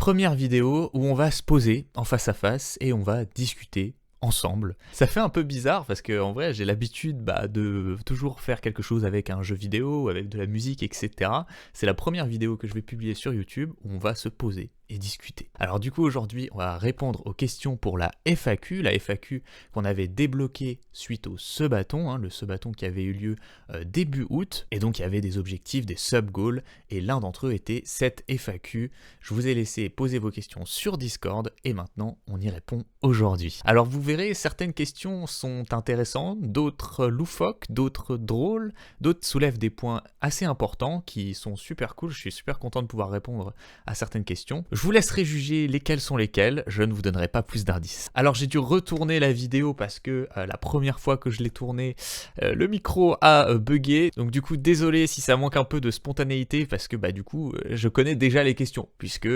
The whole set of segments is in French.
première vidéo où on va se poser en face à face et on va discuter ensemble. Ça fait un peu bizarre parce que en vrai j'ai l'habitude de toujours faire quelque chose avec un jeu vidéo, avec de la musique, etc. C'est la première vidéo que je vais publier sur YouTube où on va se poser et discuter. Alors du coup aujourd'hui on va répondre aux questions pour la FAQ qu'on avait débloquée suite au Sebaton, le Sebaton qui avait eu lieu début août, et donc il y avait des objectifs, des sub-goals, et l'un d'entre eux était cette FAQ. Je vous ai laissé poser vos questions sur Discord, et maintenant on y répond aujourd'hui. Alors vous verrez, certaines questions sont intéressantes, d'autres loufoques, d'autres drôles, d'autres soulèvent des points assez importants qui sont super cool. Je suis super content de pouvoir répondre à certaines questions. Je vous laisserai juger lesquelles sont lesquelles, je ne vous donnerai pas plus d'indices. Alors j'ai dû retourner la vidéo parce que la première fois que je l'ai tournée, le micro a bugué. Donc du coup désolé si ça manque un peu de spontanéité parce que du coup je connais déjà les questions puisque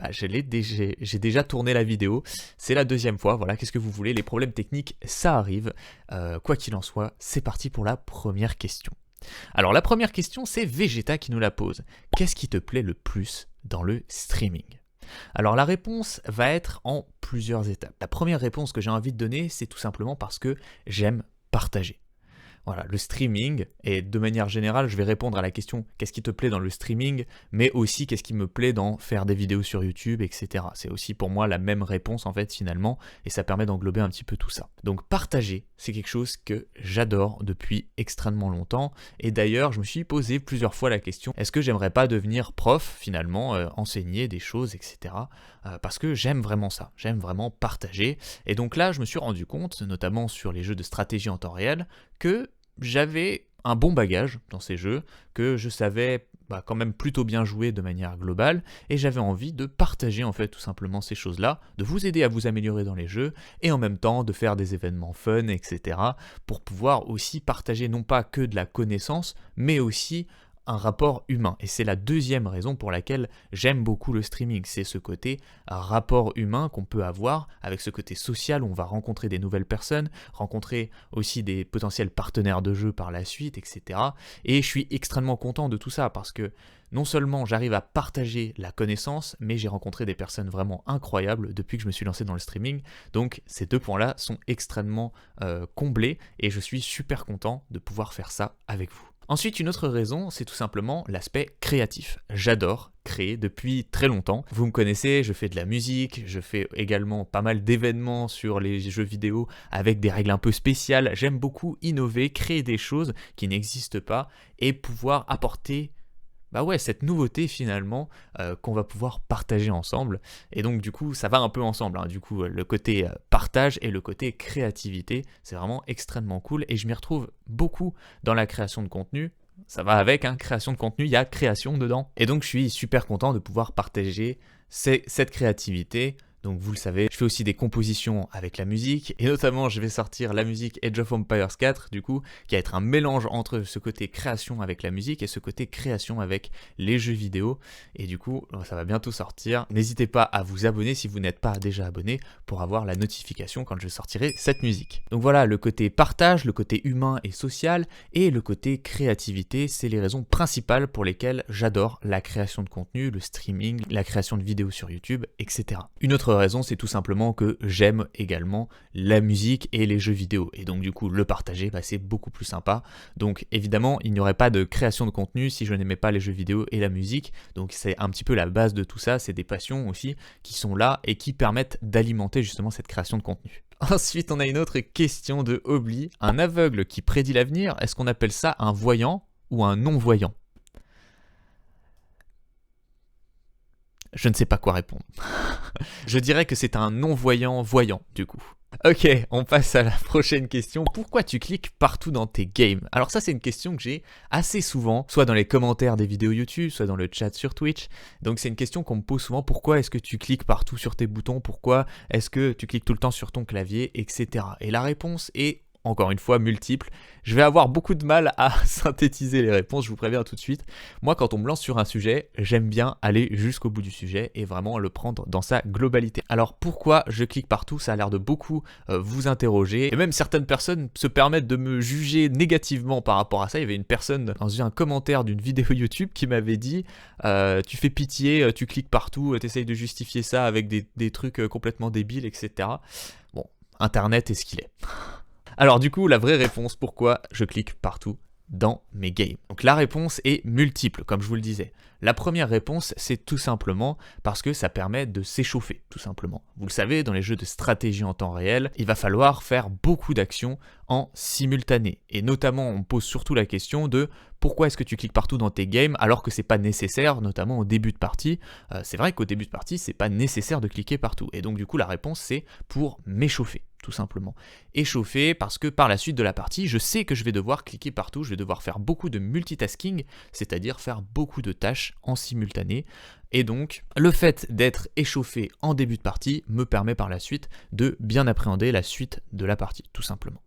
j'ai déjà tourné la vidéo. C'est la deuxième fois, voilà, qu'est-ce que vous voulez, les problèmes techniques ça arrive. Quoi qu'il en soit, c'est parti pour la première question. Alors la première question c'est Vegeta qui nous la pose. Qu'est-ce qui te plaît le plus dans le streaming ? Alors la réponse va être en plusieurs étapes. La première réponse que j'ai envie de donner, c'est tout simplement parce que j'aime partager. Voilà, le streaming, et de manière générale, je vais répondre à la question « qu'est-ce qui te plaît dans le streaming ?» mais aussi « qu'est-ce qui me plaît dans faire des vidéos sur YouTube, etc. » C'est aussi pour moi la même réponse en fait finalement, et ça permet d'englober un petit peu tout ça. Donc partager, c'est quelque chose que j'adore depuis extrêmement longtemps, et d'ailleurs je me suis posé plusieurs fois la question « est-ce que j'aimerais pas devenir prof finalement, enseigner des choses, etc. » Parce que j'aime vraiment ça, j'aime vraiment partager, et donc là je me suis rendu compte, notamment sur les jeux de stratégie en temps réel, que j'avais un bon bagage dans ces jeux, que je savais quand même plutôt bien jouer de manière globale, et j'avais envie de partager en fait tout simplement ces choses-là, de vous aider à vous améliorer dans les jeux, et en même temps de faire des événements fun, etc. pour pouvoir aussi partager non pas que de la connaissance, mais aussi un rapport humain. Et c'est la deuxième raison pour laquelle j'aime beaucoup le streaming, c'est ce côté rapport humain qu'on peut avoir, avec ce côté social où on va rencontrer des nouvelles personnes, rencontrer aussi des potentiels partenaires de jeu par la suite, etc. Et je suis extrêmement content de tout ça parce que non seulement j'arrive à partager la connaissance, mais j'ai rencontré des personnes vraiment incroyables depuis que je me suis lancé dans le streaming. Donc ces deux points-là sont extrêmement comblés et je suis super content de pouvoir faire ça avec vous. Ensuite, une autre raison, c'est tout simplement l'aspect créatif. J'adore créer depuis très longtemps. Vous me connaissez, je fais de la musique, je fais également pas mal d'événements sur les jeux vidéo avec des règles un peu spéciales. J'aime beaucoup innover, créer des choses qui n'existent pas et pouvoir apporter cette nouveauté finalement qu'on va pouvoir partager ensemble. Et donc du coup ça va un peu ensemble, Du coup le côté partage et le côté créativité, c'est vraiment extrêmement cool et je m'y retrouve beaucoup dans la création de contenu. Ça va avec, création de contenu, il y a création dedans. Et donc je suis super content de pouvoir partager cette créativité. Donc vous le savez, je fais aussi des compositions avec la musique, et notamment je vais sortir la musique Age of Empires 4, du coup, qui va être un mélange entre ce côté création avec la musique et ce côté création avec les jeux vidéo, et du coup, ça va bientôt sortir. N'hésitez pas à vous abonner si vous n'êtes pas déjà abonné pour avoir la notification quand je sortirai cette musique. Donc voilà, le côté partage, le côté humain et social, et le côté créativité, c'est les raisons principales pour lesquelles j'adore la création de contenu, le streaming, la création de vidéos sur YouTube, etc. Une autre raison, c'est tout simplement que j'aime également la musique et les jeux vidéo, et donc du coup le partager c'est beaucoup plus sympa. Donc évidemment il n'y aurait pas de création de contenu si je n'aimais pas les jeux vidéo et la musique, donc c'est un petit peu la base de tout ça, c'est des passions aussi qui sont là et qui permettent d'alimenter justement cette création de contenu. Ensuite on a une autre question de Obli, un aveugle qui prédit l'avenir, est-ce qu'on appelle ça un voyant ou un non-voyant ? Je ne sais pas quoi répondre. Je dirais que c'est un non-voyant voyant, du coup. Ok, on passe à la prochaine question. Pourquoi tu cliques partout dans tes games ? Alors ça, c'est une question que j'ai assez souvent, soit dans les commentaires des vidéos YouTube, soit dans le chat sur Twitch. Donc c'est une question qu'on me pose souvent. Pourquoi est-ce que tu cliques partout sur tes boutons ? Pourquoi est-ce que tu cliques tout le temps sur ton clavier, etc. Et la réponse est encore une fois, multiples. Je vais avoir beaucoup de mal à synthétiser les réponses, je vous préviens tout de suite. Moi, quand on me lance sur un sujet, j'aime bien aller jusqu'au bout du sujet et vraiment le prendre dans sa globalité. Alors pourquoi je clique partout? Ça a l'air de beaucoup vous interroger. Et même certaines personnes se permettent de me juger négativement par rapport à ça. Il y avait une personne dans un commentaire d'une vidéo YouTube qui m'avait dit tu fais pitié, tu cliques partout, tu essayes de justifier ça avec des trucs complètement débiles, etc. Bon, Internet est ce qu'il est. Alors du coup, la vraie réponse, pourquoi je clique partout dans mes games? Donc la réponse est multiple, comme je vous le disais. La première réponse, c'est tout simplement parce que ça permet de s'échauffer, tout simplement. Vous le savez, dans les jeux de stratégie en temps réel, il va falloir faire beaucoup d'actions en simultané. Et notamment, on pose surtout la question de pourquoi est-ce que tu cliques partout dans tes games alors que c'est pas nécessaire, notamment au début de partie. C'est vrai qu'au début de partie, c'est pas nécessaire de cliquer partout. Et donc du coup, la réponse, c'est pour m'échauffer, tout simplement. Échauffer parce que par la suite de la partie, je sais que je vais devoir cliquer partout, je vais devoir faire beaucoup de multitasking, c'est-à-dire faire beaucoup de tâches en simultané. Et donc, le fait d'être échauffé en début de partie me permet par la suite de bien appréhender la suite de la partie, tout simplement.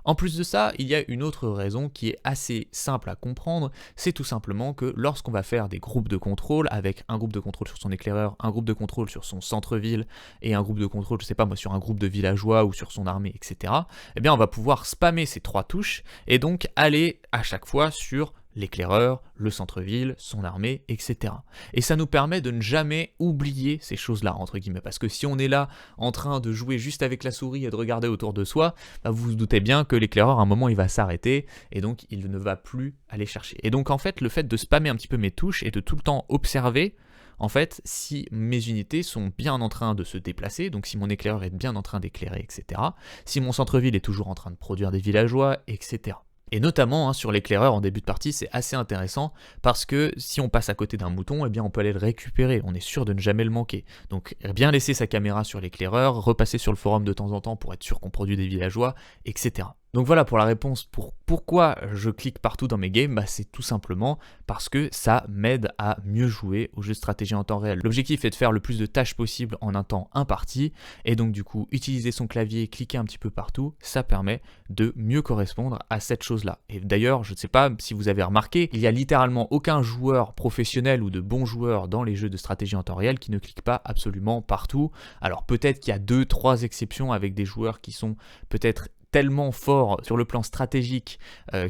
En plus de ça, il y a une autre raison qui est assez simple à comprendre, c'est tout simplement que lorsqu'on va faire des groupes de contrôle, avec un groupe de contrôle sur son éclaireur, un groupe de contrôle sur son centre-ville, et un groupe de contrôle, je sais pas moi, sur un groupe de villageois ou sur son armée, etc., eh bien on va pouvoir spammer ces 3 touches, et donc aller à chaque fois sur l'éclaireur, le centre-ville, son armée, etc. Et ça nous permet de ne jamais oublier ces choses-là, entre guillemets, parce que si on est là en train de jouer juste avec la souris et de regarder autour de soi, bah vous vous doutez bien que l'éclaireur, à un moment, il va s'arrêter, et donc il ne va plus aller chercher. Et donc en fait, le fait de spammer un petit peu mes touches et de tout le temps observer, en fait, si mes unités sont bien en train de se déplacer, donc si mon éclaireur est bien en train d'éclairer, etc., si mon centre-ville est toujours en train de produire des villageois, etc. Et notamment sur l'éclaireur en début de partie, c'est assez intéressant parce que si on passe à côté d'un mouton, eh bien on peut aller le récupérer, on est sûr de ne jamais le manquer. Donc bien laisser sa caméra sur l'éclaireur, repasser sur le forum de temps en temps pour être sûr qu'on produit des villageois, etc. Donc voilà pour la réponse pour pourquoi je clique partout dans mes games, bah c'est tout simplement parce que ça m'aide à mieux jouer aux jeux de stratégie en temps réel. L'objectif est de faire le plus de tâches possible en un temps imparti, et donc du coup utiliser son clavier, cliquer un petit peu partout, ça permet de mieux correspondre à cette chose-là. Et d'ailleurs, je ne sais pas si vous avez remarqué, il n'y a littéralement aucun joueur professionnel ou de bon joueur dans les jeux de stratégie en temps réel qui ne clique pas absolument partout. Alors peut-être qu'il y a 2-3 exceptions avec des joueurs qui sont peut-être tellement forts sur le plan stratégique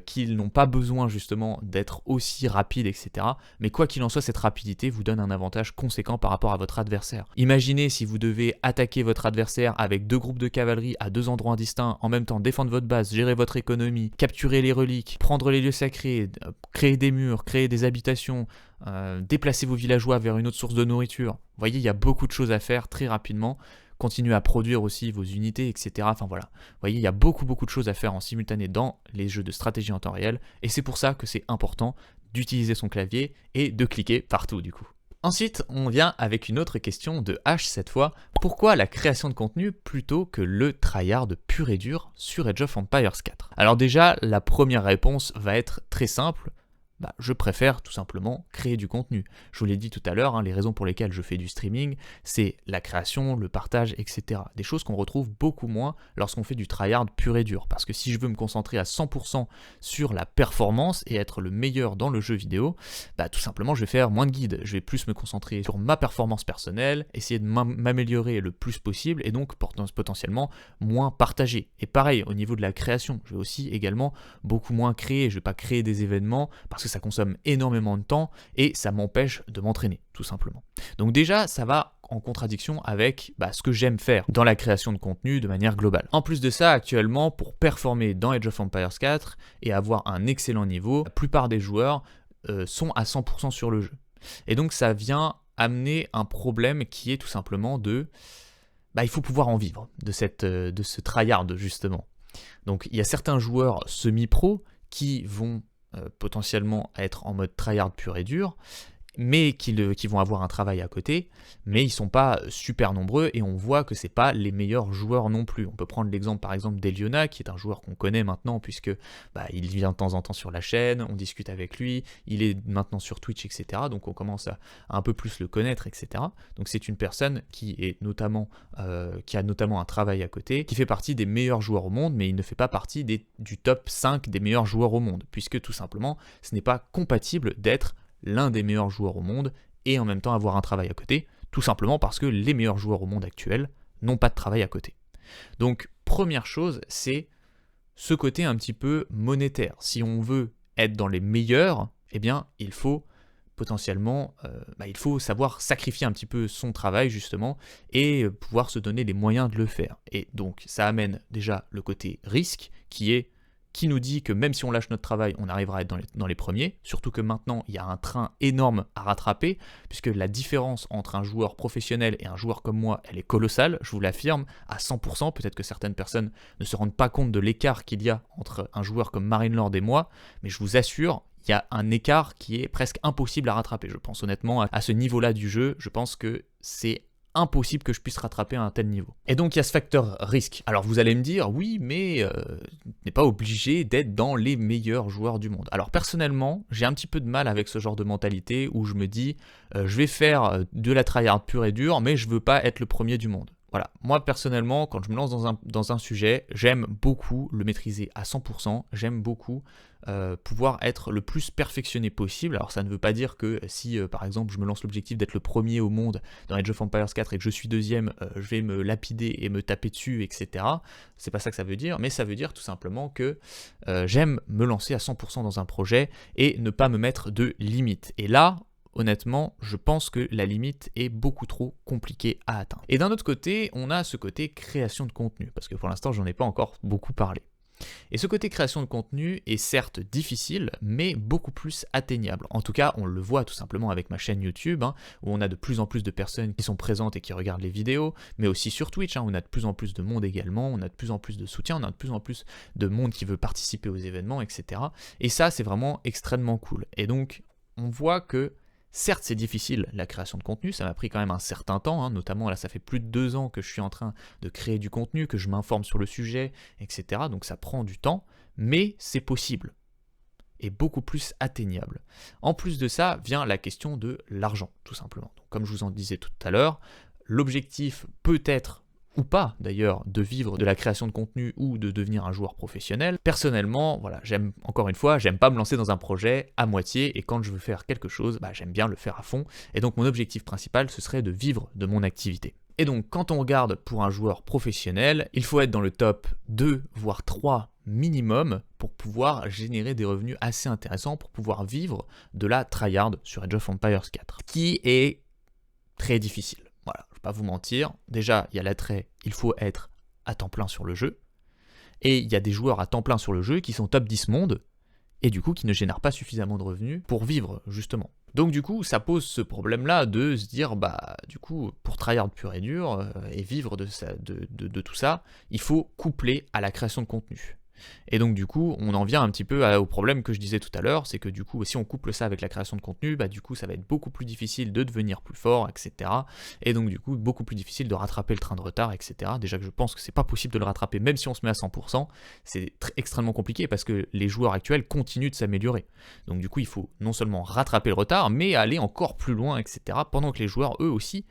qu'ils n'ont pas besoin justement d'être aussi rapides, etc. Mais quoi qu'il en soit, cette rapidité vous donne un avantage conséquent par rapport à votre adversaire. Imaginez si vous devez attaquer votre adversaire avec 2 groupes de cavalerie à 2 endroits distincts, en même temps défendre votre base, gérer votre économie, capturer les reliques, prendre les lieux sacrés, créer des murs, créer des habitations, déplacer vos villageois vers une autre source de nourriture. Vous voyez, il y a beaucoup de choses à faire très rapidement. Continuer à produire aussi vos unités, etc. Enfin voilà, vous voyez, il y a beaucoup de choses à faire en simultané dans les jeux de stratégie en temps réel, et c'est pour ça que c'est important d'utiliser son clavier et de cliquer partout du coup. Ensuite, on vient avec une autre question de H cette fois. Pourquoi la création de contenu plutôt que le tryhard pur et dur sur Age of Empires 4? Alors déjà, la première réponse va être très simple. Je préfère tout simplement créer du contenu. Je vous l'ai dit tout à l'heure, les raisons pour lesquelles je fais du streaming, c'est la création, le partage, etc. Des choses qu'on retrouve beaucoup moins lorsqu'on fait du tryhard pur et dur. Parce que si je veux me concentrer à 100% sur la performance et être le meilleur dans le jeu vidéo, tout simplement je vais faire moins de guides. Je vais plus me concentrer sur ma performance personnelle, essayer de m'améliorer le plus possible et donc potentiellement moins partager. Et pareil, au niveau de la création, je vais aussi également beaucoup moins créer. Je ne vais pas créer des événements parce que ça consomme énormément de temps et ça m'empêche de m'entraîner, tout simplement. Donc déjà, ça va en contradiction avec ce que j'aime faire dans la création de contenu de manière globale. En plus de ça, actuellement, pour performer dans Age of Empires 4 et avoir un excellent niveau, la plupart des joueurs sont à 100% sur le jeu. Et donc ça vient amener un problème qui est tout simplement de... il faut pouvoir en vivre de ce tryhard justement. Donc il y a certains joueurs semi-pro qui vont potentiellement être en mode tryhard pur et dur, mais qui vont avoir un travail à côté, mais ils ne sont pas super nombreux et on voit que ce n'est pas les meilleurs joueurs non plus. On peut prendre l'exemple par exemple d'Eliona, qui est un joueur qu'on connaît maintenant puisque il vient de temps en temps sur la chaîne, on discute avec lui, il est maintenant sur Twitch, etc. Donc on commence à un peu plus le connaître, etc. Donc c'est une personne qui a notamment un travail à côté, qui fait partie des meilleurs joueurs au monde, mais il ne fait pas partie du top 5 des meilleurs joueurs au monde, puisque tout simplement ce n'est pas compatible d'être l'un des meilleurs joueurs au monde et en même temps avoir un travail à côté, tout simplement parce que les meilleurs joueurs au monde actuels n'ont pas de travail à côté. Donc première chose, c'est ce côté un petit peu monétaire. Si on veut être dans les meilleurs, eh bien il faut potentiellement, il faut savoir sacrifier un petit peu son travail justement et pouvoir se donner les moyens de le faire. Et donc ça amène déjà le côté risque qui nous dit que même si on lâche notre travail, on arrivera à être dans les premiers, surtout que maintenant, il y a un train énorme à rattraper, puisque la différence entre un joueur professionnel et un joueur comme moi, elle est colossale, je vous l'affirme, à 100%, peut-être que certaines personnes ne se rendent pas compte de l'écart qu'il y a entre un joueur comme Marinelord et moi, mais je vous assure, il y a un écart qui est presque impossible à rattraper. Je pense honnêtement, à ce niveau-là du jeu, je pense que c'est impossible que je puisse rattraper à un tel niveau. Et donc il y a ce facteur risque. Alors vous allez me dire, oui, mais n'est pas obligé d'être dans les meilleurs joueurs du monde. Alors personnellement, j'ai un petit peu de mal avec ce genre de mentalité où je me dis, je vais faire de la tryhard pure et dure, mais je veux pas être le premier du monde. Voilà, moi personnellement, quand je me lance dans un sujet, j'aime beaucoup le maîtriser à 100%, j'aime beaucoup pouvoir être le plus perfectionné possible. Alors ça ne veut pas dire que si par exemple je me lance l'objectif d'être le premier au monde dans Age of Empires 4 et que je suis deuxième, je vais me lapider et me taper dessus, etc. C'est pas ça que ça veut dire, mais ça veut dire tout simplement que j'aime me lancer à 100% dans un projet et ne pas me mettre de limites. Et là, honnêtement, je pense que la limite est beaucoup trop compliquée à atteindre. Et d'un autre côté, on a ce côté création de contenu, parce que pour l'instant, j'en ai pas encore beaucoup parlé. Et ce côté création de contenu est certes difficile, mais beaucoup plus atteignable. En tout cas, on le voit tout simplement avec ma chaîne YouTube, où on a de plus en plus de personnes qui sont présentes et qui regardent les vidéos, mais aussi sur Twitch, on a de plus en plus de monde également, on a de plus en plus de soutien, on a de plus en plus de monde qui veut participer aux événements, etc. Et ça, c'est vraiment extrêmement cool. Et donc, on voit que certes, c'est difficile la création de contenu, ça m'a pris quand même un certain temps, notamment là ça fait plus de 2 ans que je suis en train de créer du contenu, que je m'informe sur le sujet, etc. Donc ça prend du temps, mais c'est possible et beaucoup plus atteignable. En plus de ça vient la question de l'argent, tout simplement. Donc, comme je vous en disais tout à l'heure, l'objectif peut être ou pas d'ailleurs de vivre de la création de contenu ou de devenir un joueur professionnel. Personnellement, voilà, j'aime pas me lancer dans un projet à moitié et quand je veux faire quelque chose, j'aime bien le faire à fond. Et donc mon objectif principal, ce serait de vivre de mon activité. Et donc quand on regarde pour un joueur professionnel, il faut être dans le top 2 voire 3 minimum pour pouvoir générer des revenus assez intéressants, pour pouvoir vivre de la tryhard sur Age of Empires 4, qui est très difficile. Voilà, je ne vais pas vous mentir, déjà il y a l'attrait, il faut être à temps plein sur le jeu, et il y a des joueurs à temps plein sur le jeu qui sont top 10 monde, et du coup qui ne génèrent pas suffisamment de revenus pour vivre justement. Donc du coup ça pose ce problème-là de se dire, du coup pour tryhard pur et dur, et vivre de tout ça, il faut coupler à la création de contenu. Et donc du coup, on en vient un petit peu au problème que je disais tout à l'heure, c'est que du coup, si on couple ça avec la création de contenu, du coup, ça va être beaucoup plus difficile de devenir plus fort, etc. Et donc du coup, beaucoup plus difficile de rattraper le train de retard, etc. Déjà que je pense que c'est pas possible de le rattraper, même si on se met à 100%, c'est extrêmement compliqué parce que les joueurs actuels continuent de s'améliorer. Donc du coup, il faut non seulement rattraper le retard, mais aller encore plus loin, etc. Pendant que les joueurs, eux aussi,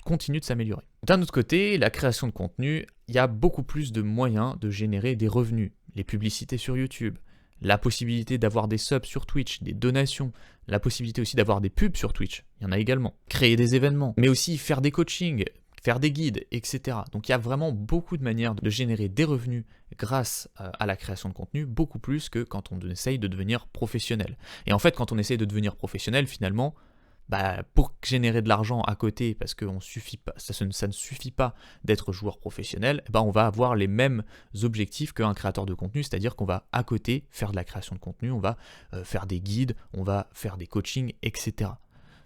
continuent de s'améliorer. D'un autre côté, la création de contenu, il y a beaucoup plus de moyens de générer des revenus. Les publicités sur YouTube, la possibilité d'avoir des subs sur Twitch, des donations, la possibilité aussi d'avoir des pubs sur Twitch, il y en a également. Créer des événements, mais aussi faire des coachings, faire des guides, etc. Donc il y a vraiment beaucoup de manières de générer des revenus grâce à la création de contenu, beaucoup plus que quand on essaye de devenir professionnel. Et en fait, quand on essaye de devenir professionnel, finalement, pour générer de l'argent à côté, parce que ça ne suffit pas d'être joueur professionnel, on va avoir les mêmes objectifs qu'un créateur de contenu, c'est-à-dire qu'on va à côté faire de la création de contenu, on va faire des guides, on va faire des coachings, etc.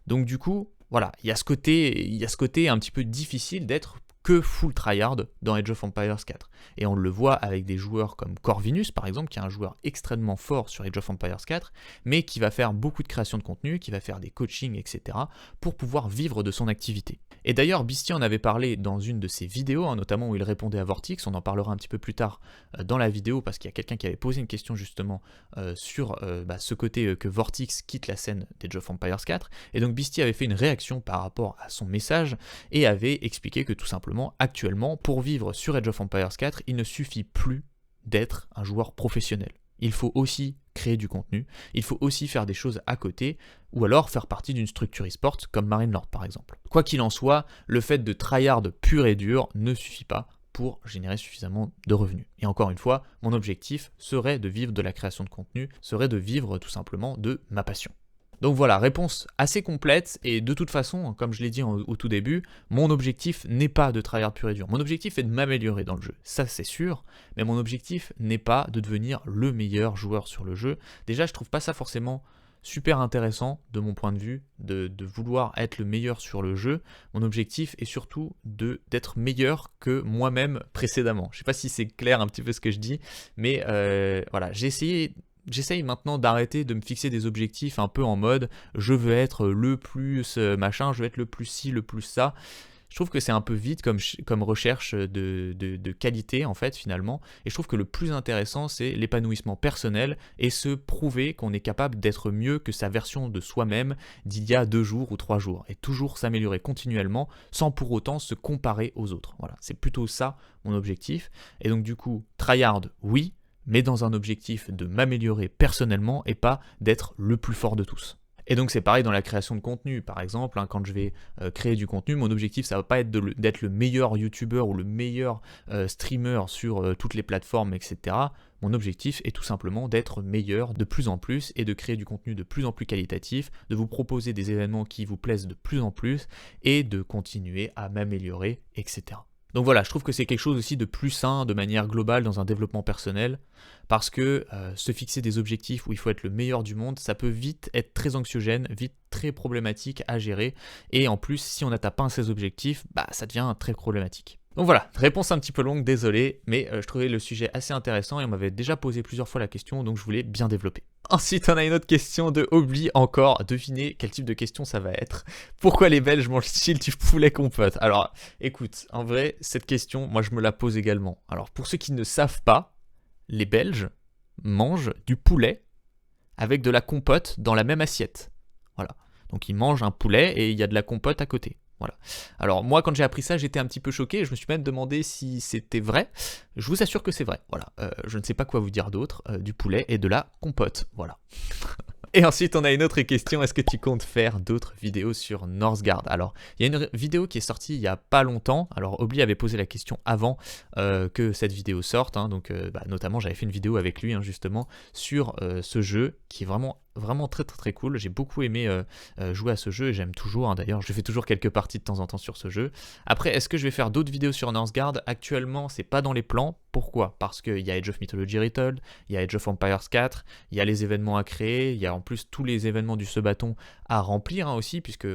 Donc du coup, voilà, il y a ce côté un petit peu difficile d'être que full tryhard dans Age of Empires 4. Et on le voit avec des joueurs comme Corvinus par exemple, qui est un joueur extrêmement fort sur Age of Empires 4, mais qui va faire beaucoup de création de contenu, qui va faire des coachings, etc. pour pouvoir vivre de son activité. Et d'ailleurs, Beastie en avait parlé dans une de ses vidéos, notamment où il répondait à Vortix, on en parlera un petit peu plus tard dans la vidéo, parce qu'il y a quelqu'un qui avait posé une question justement sur ce côté que Vortix quitte la scène d'Age of Empires 4, et donc Beastie avait fait une réaction par rapport à son message, et avait expliqué que tout simplement, actuellement, pour vivre sur Age of Empires 4, il ne suffit plus d'être un joueur professionnel. Il faut aussi créer du contenu, il faut aussi faire des choses à côté, ou alors faire partie d'une structure e-sport comme Marinelord par exemple. Quoi qu'il en soit, le fait de tryhard pur et dur ne suffit pas pour générer suffisamment de revenus. Et encore une fois, mon objectif serait de vivre de la création de contenu, serait de vivre tout simplement de ma passion. Donc voilà, réponse assez complète, et de toute façon, comme je l'ai dit au tout début, mon objectif n'est pas de tryhard pur et dur. Mon objectif est de m'améliorer dans le jeu, ça c'est sûr, mais mon objectif n'est pas de devenir le meilleur joueur sur le jeu. Déjà, je trouve pas ça forcément super intéressant de mon point de vue, de vouloir être le meilleur sur le jeu. Mon objectif est surtout d'être meilleur que moi-même précédemment. Je sais pas si c'est clair un petit peu ce que je dis, mais voilà, J'essaye maintenant d'arrêter de me fixer des objectifs un peu en mode je veux être le plus machin, je veux être le plus ci, le plus ça. Je trouve que c'est un peu vide comme recherche de qualité en fait finalement, et je trouve que le plus intéressant c'est l'épanouissement personnel et se prouver qu'on est capable d'être mieux que sa version de soi-même d'il y a 2 jours ou 3 jours, et toujours s'améliorer continuellement sans pour autant se comparer aux autres. Voilà, c'est plutôt ça mon objectif, et donc du coup, tryhard oui, mais dans un objectif de m'améliorer personnellement et pas d'être le plus fort de tous. Et donc c'est pareil dans la création de contenu, par exemple, quand je vais créer du contenu, mon objectif ça va pas être d'être le meilleur youtubeur ou le meilleur streamer sur toutes les plateformes, etc. Mon objectif est tout simplement d'être meilleur de plus en plus et de créer du contenu de plus en plus qualitatif, de vous proposer des événements qui vous plaisent de plus en plus et de continuer à m'améliorer, etc. Donc voilà, je trouve que c'est quelque chose aussi de plus sain de manière globale dans un développement personnel, parce que se fixer des objectifs où il faut être le meilleur du monde, ça peut vite être très anxiogène, vite très problématique à gérer, et en plus si on n'atteint pas ces objectifs, ça devient très problématique. Donc voilà, réponse un petit peu longue, désolé, mais je trouvais le sujet assez intéressant et on m'avait déjà posé plusieurs fois la question, donc je voulais bien développer. Ensuite, on a une autre question de Obli encore. Devinez quel type de question ça va être. Pourquoi les Belges mangent-ils du poulet compote? Alors, écoute, en vrai, cette question, moi je me la pose également. Alors, pour ceux qui ne savent pas, les Belges mangent du poulet avec de la compote dans la même assiette. Voilà. Donc ils mangent un poulet et il y a de la compote à côté. Voilà. Alors moi quand j'ai appris ça j'étais un petit peu choqué, je me suis même demandé si c'était vrai. Je vous assure que c'est vrai, voilà. Je ne sais pas quoi vous dire d'autre, du poulet et de la compote, voilà. Et ensuite on a une autre question, est-ce que tu comptes faire d'autres vidéos sur Northgard? Alors il y a une vidéo qui est sortie il y a pas longtemps, alors Obli avait posé la question avant que cette vidéo sorte, donc notamment j'avais fait une vidéo avec lui justement sur ce jeu qui est vraiment très cool. J'ai beaucoup aimé jouer à ce jeu et j'aime toujours, d'ailleurs je fais toujours quelques parties de temps en temps sur ce jeu. Après, est-ce que je vais faire d'autres vidéos sur Northgard? Actuellement c'est pas dans les plans. Pourquoi? Parce qu'il y a Age of Mythology Retold, il y a Age of Empires 4, il y a les événements à créer, il y a en plus tous les événements du Sebaton à remplir aussi, puisque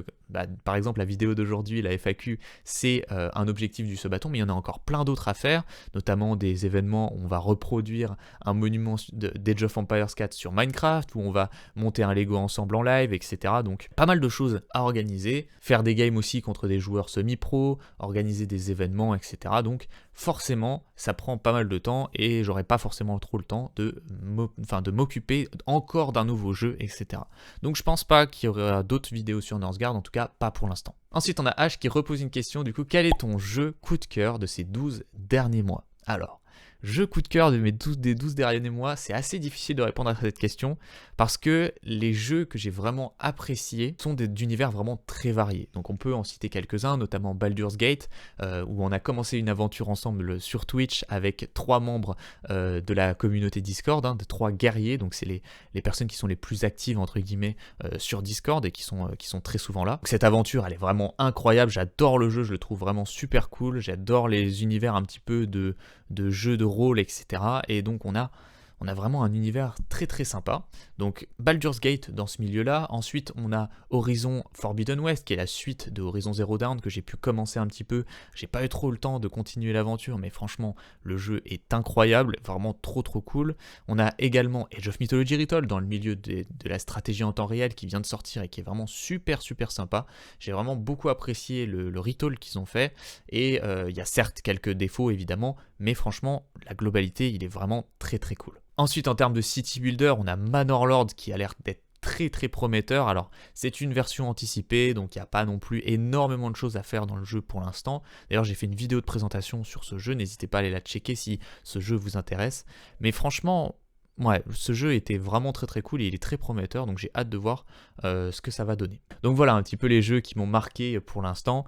par exemple la vidéo d'aujourd'hui, la FAQ, c'est un objectif du Sebaton, mais il y en a encore plein d'autres à faire, notamment des événements où on va reproduire un monument d'Age of Empires 4 sur Minecraft, où on va monter un Lego ensemble en live, etc. Donc pas mal de choses à organiser, faire des games aussi contre des joueurs semi-pro, organiser des événements, etc. Donc forcément, ça prend pas mal de temps et j'aurai pas forcément trop le temps de m'occuper encore d'un nouveau jeu, etc. Donc je pense pas qu'il y aura d'autres vidéos sur Northgard, en tout cas pas pour l'instant. Ensuite on a H qui repose une question, du coup, quel est ton jeu coup de cœur de ces 12 derniers mois? Alors, jeu coup de cœur des 12 derniers mois, c'est assez difficile de répondre à cette question parce que les jeux que j'ai vraiment appréciés sont d'univers vraiment très variés. Donc on peut en citer quelques-uns, notamment Baldur's Gate, où on a commencé une aventure ensemble sur Twitch avec 3 membres de la communauté Discord, de 3 guerriers, donc c'est les personnes qui sont les plus actives entre guillemets sur Discord et qui sont très souvent là. Donc cette aventure elle est vraiment incroyable, j'adore le jeu, je le trouve vraiment super cool, j'adore les univers un petit peu de jeux de rôle, etc. Et donc on a on a vraiment un univers très très sympa. Donc Baldur's Gate dans ce milieu-là. Ensuite, on a Horizon Forbidden West, qui est la suite de Horizon Zero Dawn, que j'ai pu commencer un petit peu. J'ai pas eu trop le temps de continuer l'aventure, mais franchement, le jeu est incroyable, vraiment trop trop cool. On a également Age of Mythology Retold dans le milieu de la stratégie en temps réel qui vient de sortir et qui est vraiment super super sympa. J'ai vraiment beaucoup apprécié le Retold qu'ils ont fait, et il y a certes quelques défauts évidemment, mais franchement, la globalité, il est vraiment très très cool. Ensuite, en termes de city builder, on a Manor Lord qui a l'air d'être très très prometteur. Alors c'est une version anticipée, donc il n'y a pas non plus énormément de choses à faire dans le jeu pour l'instant. D'ailleurs j'ai fait une vidéo de présentation sur ce jeu, n'hésitez pas à aller la checker si ce jeu vous intéresse. Mais franchement, ouais, ce jeu était vraiment très très cool et il est très prometteur, donc j'ai hâte de voir ce que ça va donner. Donc voilà un petit peu les jeux qui m'ont marqué pour l'instant.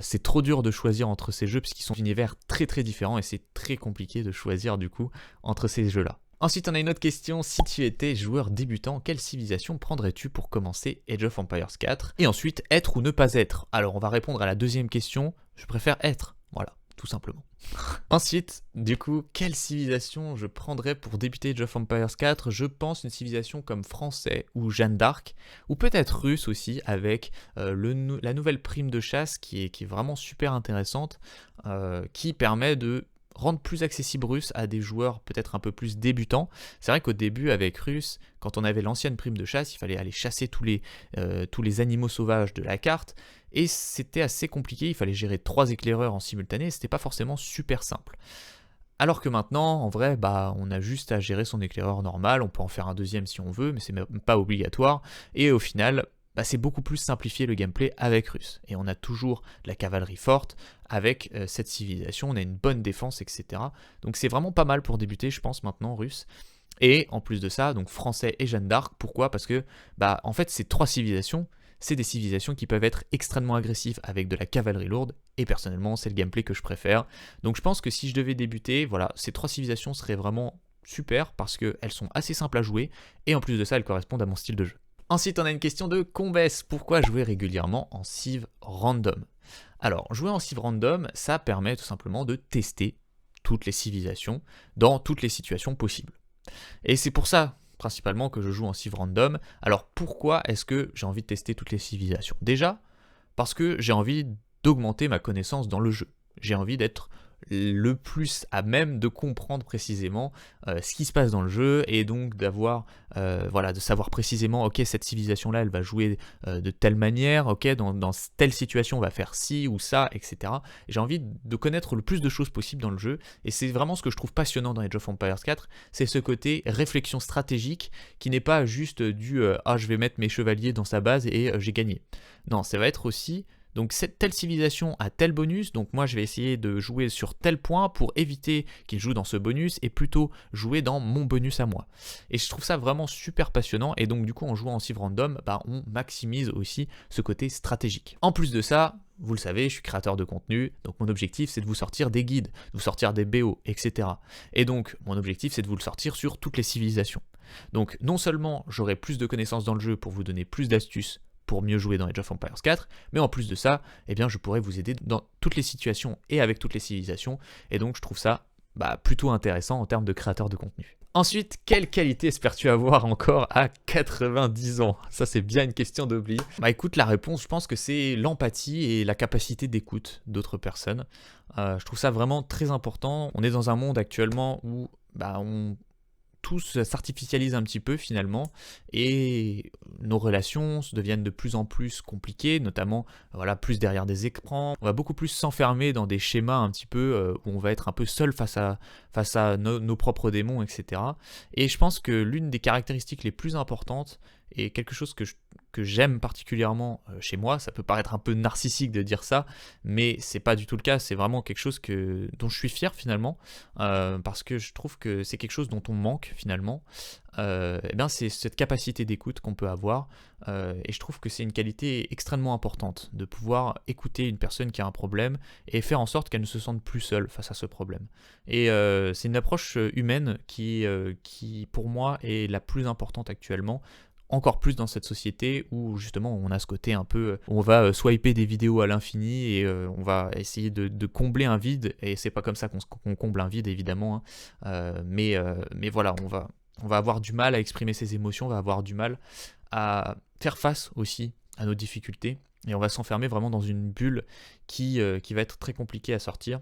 C'est trop dur de choisir entre ces jeux puisqu'ils sont d'univers très très différents et c'est très compliqué de choisir du coup entre ces jeux-là. Ensuite, on a une autre question. Si tu étais joueur débutant, quelle civilisation prendrais-tu pour commencer Age of Empires 4 ? Et ensuite, être ou ne pas être. Alors, on va répondre à la deuxième question. Je préfère être. Voilà, tout simplement. Ensuite, du coup, quelle civilisation je prendrais pour débuter Age of Empires 4 ? Je pense une civilisation comme français ou Jeanne d'Arc, ou peut-être russe aussi, avec la nouvelle prime de chasse qui est vraiment super intéressante, qui permet de rendre plus accessible Russe à des joueurs peut-être un peu plus débutants. C'est vrai qu'au début avec Russe, quand on avait l'ancienne prime de chasse, il fallait aller chasser tous les animaux sauvages de la carte, et c'était assez compliqué, il fallait gérer 3 éclaireurs en simultané, et c'était pas forcément super simple. Alors que maintenant, en vrai, on a juste à gérer son éclaireur normal, on peut en faire un deuxième si on veut, mais c'est même pas obligatoire, et au final, c'est beaucoup plus simplifié le gameplay avec Russe. Et on a toujours la cavalerie forte avec cette civilisation, on a une bonne défense, etc. Donc c'est vraiment pas mal pour débuter, je pense, maintenant, Russe. Et en plus de ça, donc français et Jeanne d'Arc, pourquoi ? Parce que, en fait, ces 3 civilisations, c'est des civilisations qui peuvent être extrêmement agressives avec de la cavalerie lourde, et personnellement, c'est le gameplay que je préfère. Donc je pense que si je devais débuter, voilà, ces 3 civilisations seraient vraiment super, parce qu'elles sont assez simples à jouer, et en plus de ça, elles correspondent à mon style de jeu. Ensuite, on a une question de Combes. Pourquoi jouer régulièrement en civ random ? Alors, jouer en civ random, ça permet tout simplement de tester toutes les civilisations dans toutes les situations possibles. Et c'est pour ça, principalement, que je joue en civ random. Alors, pourquoi est-ce que j'ai envie de tester toutes les civilisations ? Déjà, parce que j'ai envie d'augmenter ma connaissance dans le jeu. J'ai envie d'être le plus à même de comprendre précisément ce qui se passe dans le jeu, et donc d'avoir de savoir précisément, ok, cette civilisation là elle va jouer de telle manière, ok, dans telle situation on va faire ci ou ça, etc. Et j'ai envie de connaître le plus de choses possible dans le jeu, et c'est vraiment ce que je trouve passionnant dans Age of Empires 4, c'est ce côté réflexion stratégique qui n'est pas juste je vais mettre mes chevaliers dans sa base et j'ai gagné. Non, ça va être aussi donc cette telle civilisation a tel bonus, donc moi je vais essayer de jouer sur tel point pour éviter qu'il joue dans ce bonus et plutôt jouer dans mon bonus à moi. Et je trouve ça vraiment super passionnant, et donc du coup en jouant en civ random, on maximise aussi ce côté stratégique. En plus de ça, vous le savez, je suis créateur de contenu, donc mon objectif c'est de vous sortir des guides, de vous sortir des BO, etc. Et donc mon objectif c'est de vous le sortir sur toutes les civilisations. Donc non seulement j'aurai plus de connaissances dans le jeu pour vous donner plus d'astuces pour mieux jouer dans Age of Empires 4, mais en plus de ça, je pourrais vous aider dans toutes les situations et avec toutes les civilisations, et donc je trouve ça plutôt intéressant en termes de créateur de contenu. Ensuite, quelle qualité espères-tu avoir encore à 90 ans ? Ça, c'est bien une question d'oubli. Écoute, la réponse, je pense que c'est l'empathie et la capacité d'écoute d'autres personnes. Je trouve ça vraiment très important. On est dans un monde actuellement où tout s'artificialise un petit peu finalement, et nos relations deviennent de plus en plus compliquées, notamment plus derrière des écrans. On va beaucoup plus s'enfermer dans des schémas un petit peu où on va être un peu seul face à nos propres démons, etc. Et je pense que l'une des caractéristiques les plus importantes, et quelque chose que j'aime particulièrement chez moi, ça peut paraître un peu narcissique de dire ça, mais c'est pas du tout le cas, c'est vraiment quelque chose dont je suis fier finalement, parce que je trouve que c'est quelque chose dont on manque finalement. C'est cette capacité d'écoute qu'on peut avoir, et je trouve que c'est une qualité extrêmement importante de pouvoir écouter une personne qui a un problème et faire en sorte qu'elle ne se sente plus seule face à ce problème. Et c'est une approche humaine qui pour moi est la plus importante actuellement, encore plus dans cette société où justement on a ce côté un peu, on va swiper des vidéos à l'infini et on va essayer de combler un vide, et c'est pas comme ça qu'on comble un vide évidemment, hein. Mais voilà, on va avoir du mal à exprimer ses émotions, on va avoir du mal à faire face aussi à nos difficultés, et on va s'enfermer vraiment dans une bulle qui va être très compliquée à sortir.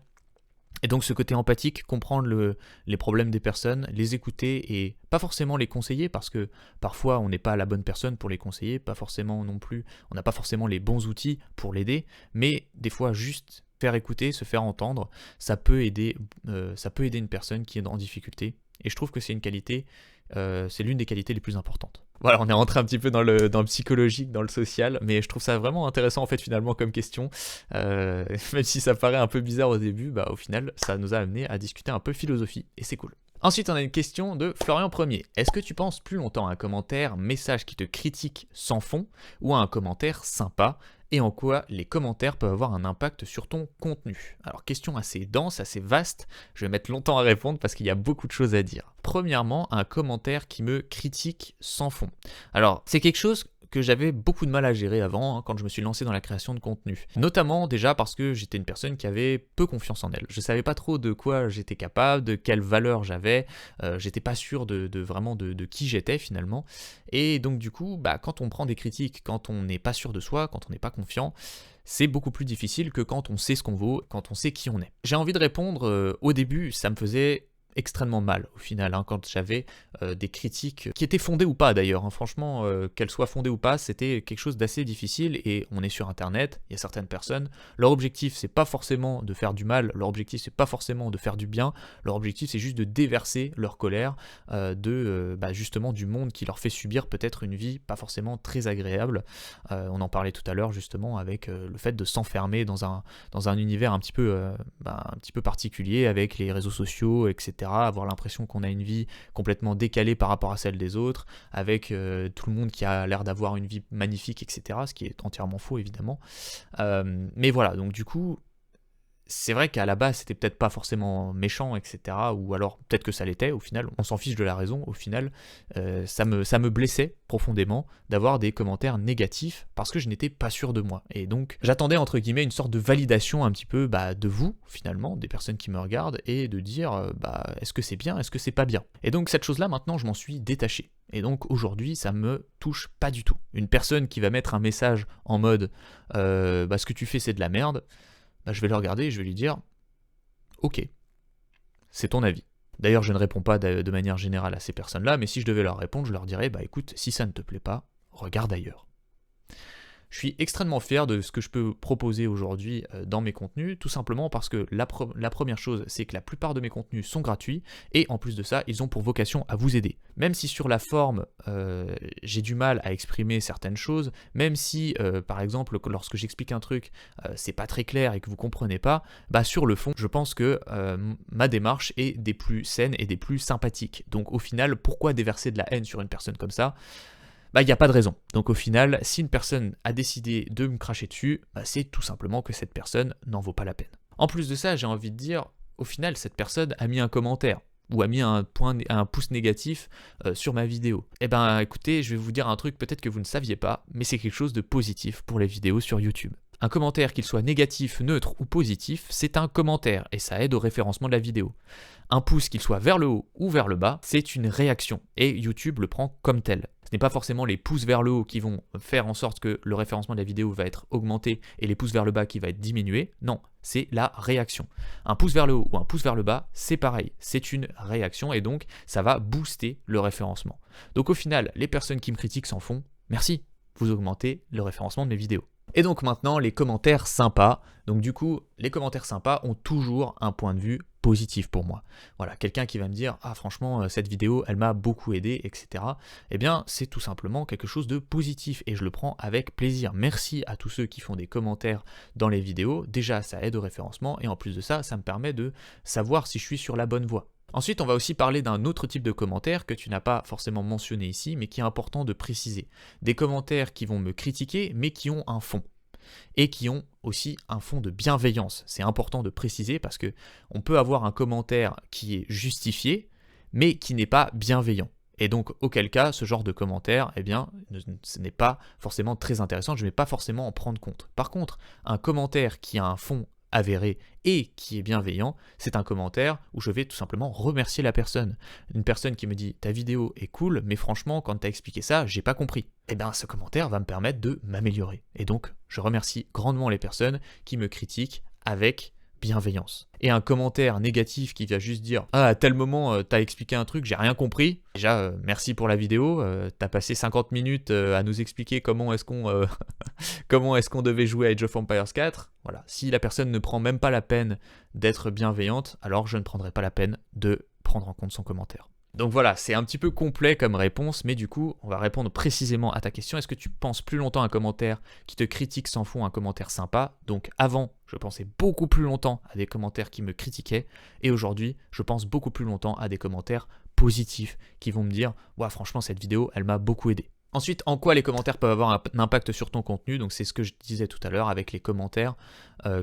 Et donc ce côté empathique, comprendre les problèmes des personnes, les écouter et pas forcément les conseiller, parce que parfois on n'est pas la bonne personne pour les conseiller, pas forcément non plus, on n'a pas forcément les bons outils pour l'aider, mais des fois juste faire écouter, se faire entendre, ça peut aider une personne qui est en difficulté. Et je trouve que c'est une qualité, c'est l'une des qualités les plus importantes. Voilà, on est rentré un petit peu dans le psychologique, dans le social, mais je trouve ça vraiment intéressant en fait finalement comme question. Même si ça paraît un peu bizarre au début, bah au final ça nous a amené à discuter un peu philosophie, et c'est cool. Ensuite, on a une question de Florian Premier. Est-ce que tu penses plus longtemps à un commentaire, message qui te critique sans fond, ou à un commentaire sympa, et en quoi les commentaires peuvent avoir un impact sur ton contenu? Alors, question assez dense, assez vaste, je vais mettre longtemps à répondre parce qu'il y a beaucoup de choses à dire. Premièrement, un commentaire qui me critique sans fond. Alors, c'est quelque chose que j'avais beaucoup de mal à gérer avant, hein, quand je me suis lancé dans la création de contenu. Notamment déjà parce que j'étais une personne qui avait peu confiance en elle. Je savais pas trop de quoi j'étais capable, de quelle valeur j'avais, j'étais pas sûr de vraiment de qui j'étais finalement. Et donc du coup, bah, quand on prend des critiques, quand on n'est pas sûr de soi, quand on n'est pas confiant, c'est beaucoup plus difficile que quand on sait ce qu'on vaut, quand on sait qui on est. J'ai envie de répondre, au début, ça me faisait extrêmement mal au final, hein, quand j'avais des critiques qui étaient fondées ou pas d'ailleurs, hein. Franchement, qu'elles soient fondées ou pas, c'était quelque chose d'assez difficile, et on est sur internet, il y a certaines personnes, leur objectif c'est pas forcément de faire du mal, leur objectif c'est pas forcément de faire du bien, leur objectif c'est juste de déverser leur colère justement du monde qui leur fait subir peut-être une vie pas forcément très agréable. On en parlait tout à l'heure justement avec le fait de s'enfermer dans un univers un petit peu particulier avec les réseaux sociaux, etc. Avoir l'impression qu'on a une vie complètement décalée par rapport à celle des autres, avec tout le monde qui a l'air d'avoir une vie magnifique, etc. Ce qui est entièrement faux évidemment. Mais voilà, donc du coup, c'est vrai qu'à la base c'était peut-être pas forcément méchant, etc. Ou alors peut-être que ça l'était, au final on s'en fiche de la raison, au final ça me blessait profondément d'avoir des commentaires négatifs parce que je n'étais pas sûr de moi. Et donc j'attendais entre guillemets une sorte de validation un petit peu de vous finalement, des personnes qui me regardent, et de dire est-ce que c'est bien, est-ce que c'est pas bien. Et donc cette chose-là maintenant je m'en suis détaché. Et donc aujourd'hui ça me touche pas du tout. Une personne qui va mettre un message en mode ce que tu fais c'est de la merde, je vais le regarder et je vais lui dire « Ok, c'est ton avis ». D'ailleurs, je ne réponds pas de manière générale à ces personnes-là, mais si je devais leur répondre, je leur dirais « écoute, si ça ne te plaît pas, regarde ailleurs ». Je suis extrêmement fier de ce que je peux proposer aujourd'hui dans mes contenus, tout simplement parce que la première chose, c'est que la plupart de mes contenus sont gratuits, et en plus de ça, ils ont pour vocation à vous aider. Même si sur la forme, j'ai du mal à exprimer certaines choses, même si, par exemple, lorsque j'explique un truc, c'est pas très clair et que vous comprenez pas, sur le fond, je pense que ma démarche est des plus saines et des plus sympathiques. Donc au final, pourquoi déverser de la haine sur une personne comme ça ? Il n'y a pas de raison. Donc au final, si une personne a décidé de me cracher dessus, c'est tout simplement que cette personne n'en vaut pas la peine. En plus de ça, j'ai envie de dire, au final, cette personne a mis un commentaire ou a mis un pouce négatif sur ma vidéo. Écoutez, je vais vous dire un truc peut-être que vous ne saviez pas, mais c'est quelque chose de positif pour les vidéos sur YouTube. Un commentaire, qu'il soit négatif, neutre ou positif, c'est un commentaire et ça aide au référencement de la vidéo. Un pouce, qu'il soit vers le haut ou vers le bas, c'est une réaction et YouTube le prend comme tel. Ce n'est pas forcément les pouces vers le haut qui vont faire en sorte que le référencement de la vidéo va être augmenté et les pouces vers le bas qui va être diminué. Non, c'est la réaction. Un pouce vers le haut ou un pouce vers le bas, c'est pareil, c'est une réaction et donc ça va booster le référencement. Donc au final, les personnes qui me critiquent s'en font, merci, vous augmentez le référencement de mes vidéos. Et donc maintenant, les commentaires sympas. Donc du coup, les commentaires sympas ont toujours un point de vue positif pour moi. Voilà, quelqu'un qui va me dire « Ah franchement, cette vidéo, elle m'a beaucoup aidé, etc. » Eh bien, c'est tout simplement quelque chose de positif et je le prends avec plaisir. Merci à tous ceux qui font des commentaires dans les vidéos. Déjà, ça aide au référencement et en plus de ça, ça me permet de savoir si je suis sur la bonne voie. Ensuite, on va aussi parler d'un autre type de commentaire que tu n'as pas forcément mentionné ici, mais qui est important de préciser. Des commentaires qui vont me critiquer, mais qui ont un fond. Et qui ont aussi un fond de bienveillance. C'est important de préciser parce que on peut avoir un commentaire qui est justifié, mais qui n'est pas bienveillant. Et donc, auquel cas, ce genre de commentaire, eh bien, ce n'est pas forcément très intéressant, je ne vais pas forcément en prendre compte. Par contre, un commentaire qui a un fond avéré et qui est bienveillant, c'est un commentaire où je vais tout simplement remercier la personne. Une personne qui me dit ta vidéo est cool, mais franchement, quand tu as expliqué ça, j'ai pas compris. Eh bien, ce commentaire va me permettre de m'améliorer. Et donc, je remercie grandement les personnes qui me critiquent avec bienveillance. Et un commentaire négatif qui vient juste dire « Ah, à tel moment, t'as expliqué un truc, j'ai rien compris. » Déjà, merci pour la vidéo, t'as passé 50 minutes à nous expliquer comment est-ce qu'on comment est-ce qu'on devait jouer à Age of Empires 4. Voilà, si la personne ne prend même pas la peine d'être bienveillante, alors je ne prendrai pas la peine de prendre en compte son commentaire. Donc voilà, c'est un petit peu complet comme réponse, mais du coup, on va répondre précisément à ta question. Est-ce que tu penses plus longtemps à un commentaire qui te critique sans fond, un commentaire sympa? Donc avant, je pensais beaucoup plus longtemps à des commentaires qui me critiquaient, et aujourd'hui, je pense beaucoup plus longtemps à des commentaires positifs qui vont me dire « Ouais, franchement, cette vidéo, elle m'a beaucoup aidé ». Ensuite, en quoi les commentaires peuvent avoir un impact sur ton contenu? Donc c'est ce que je disais tout à l'heure avec les commentaires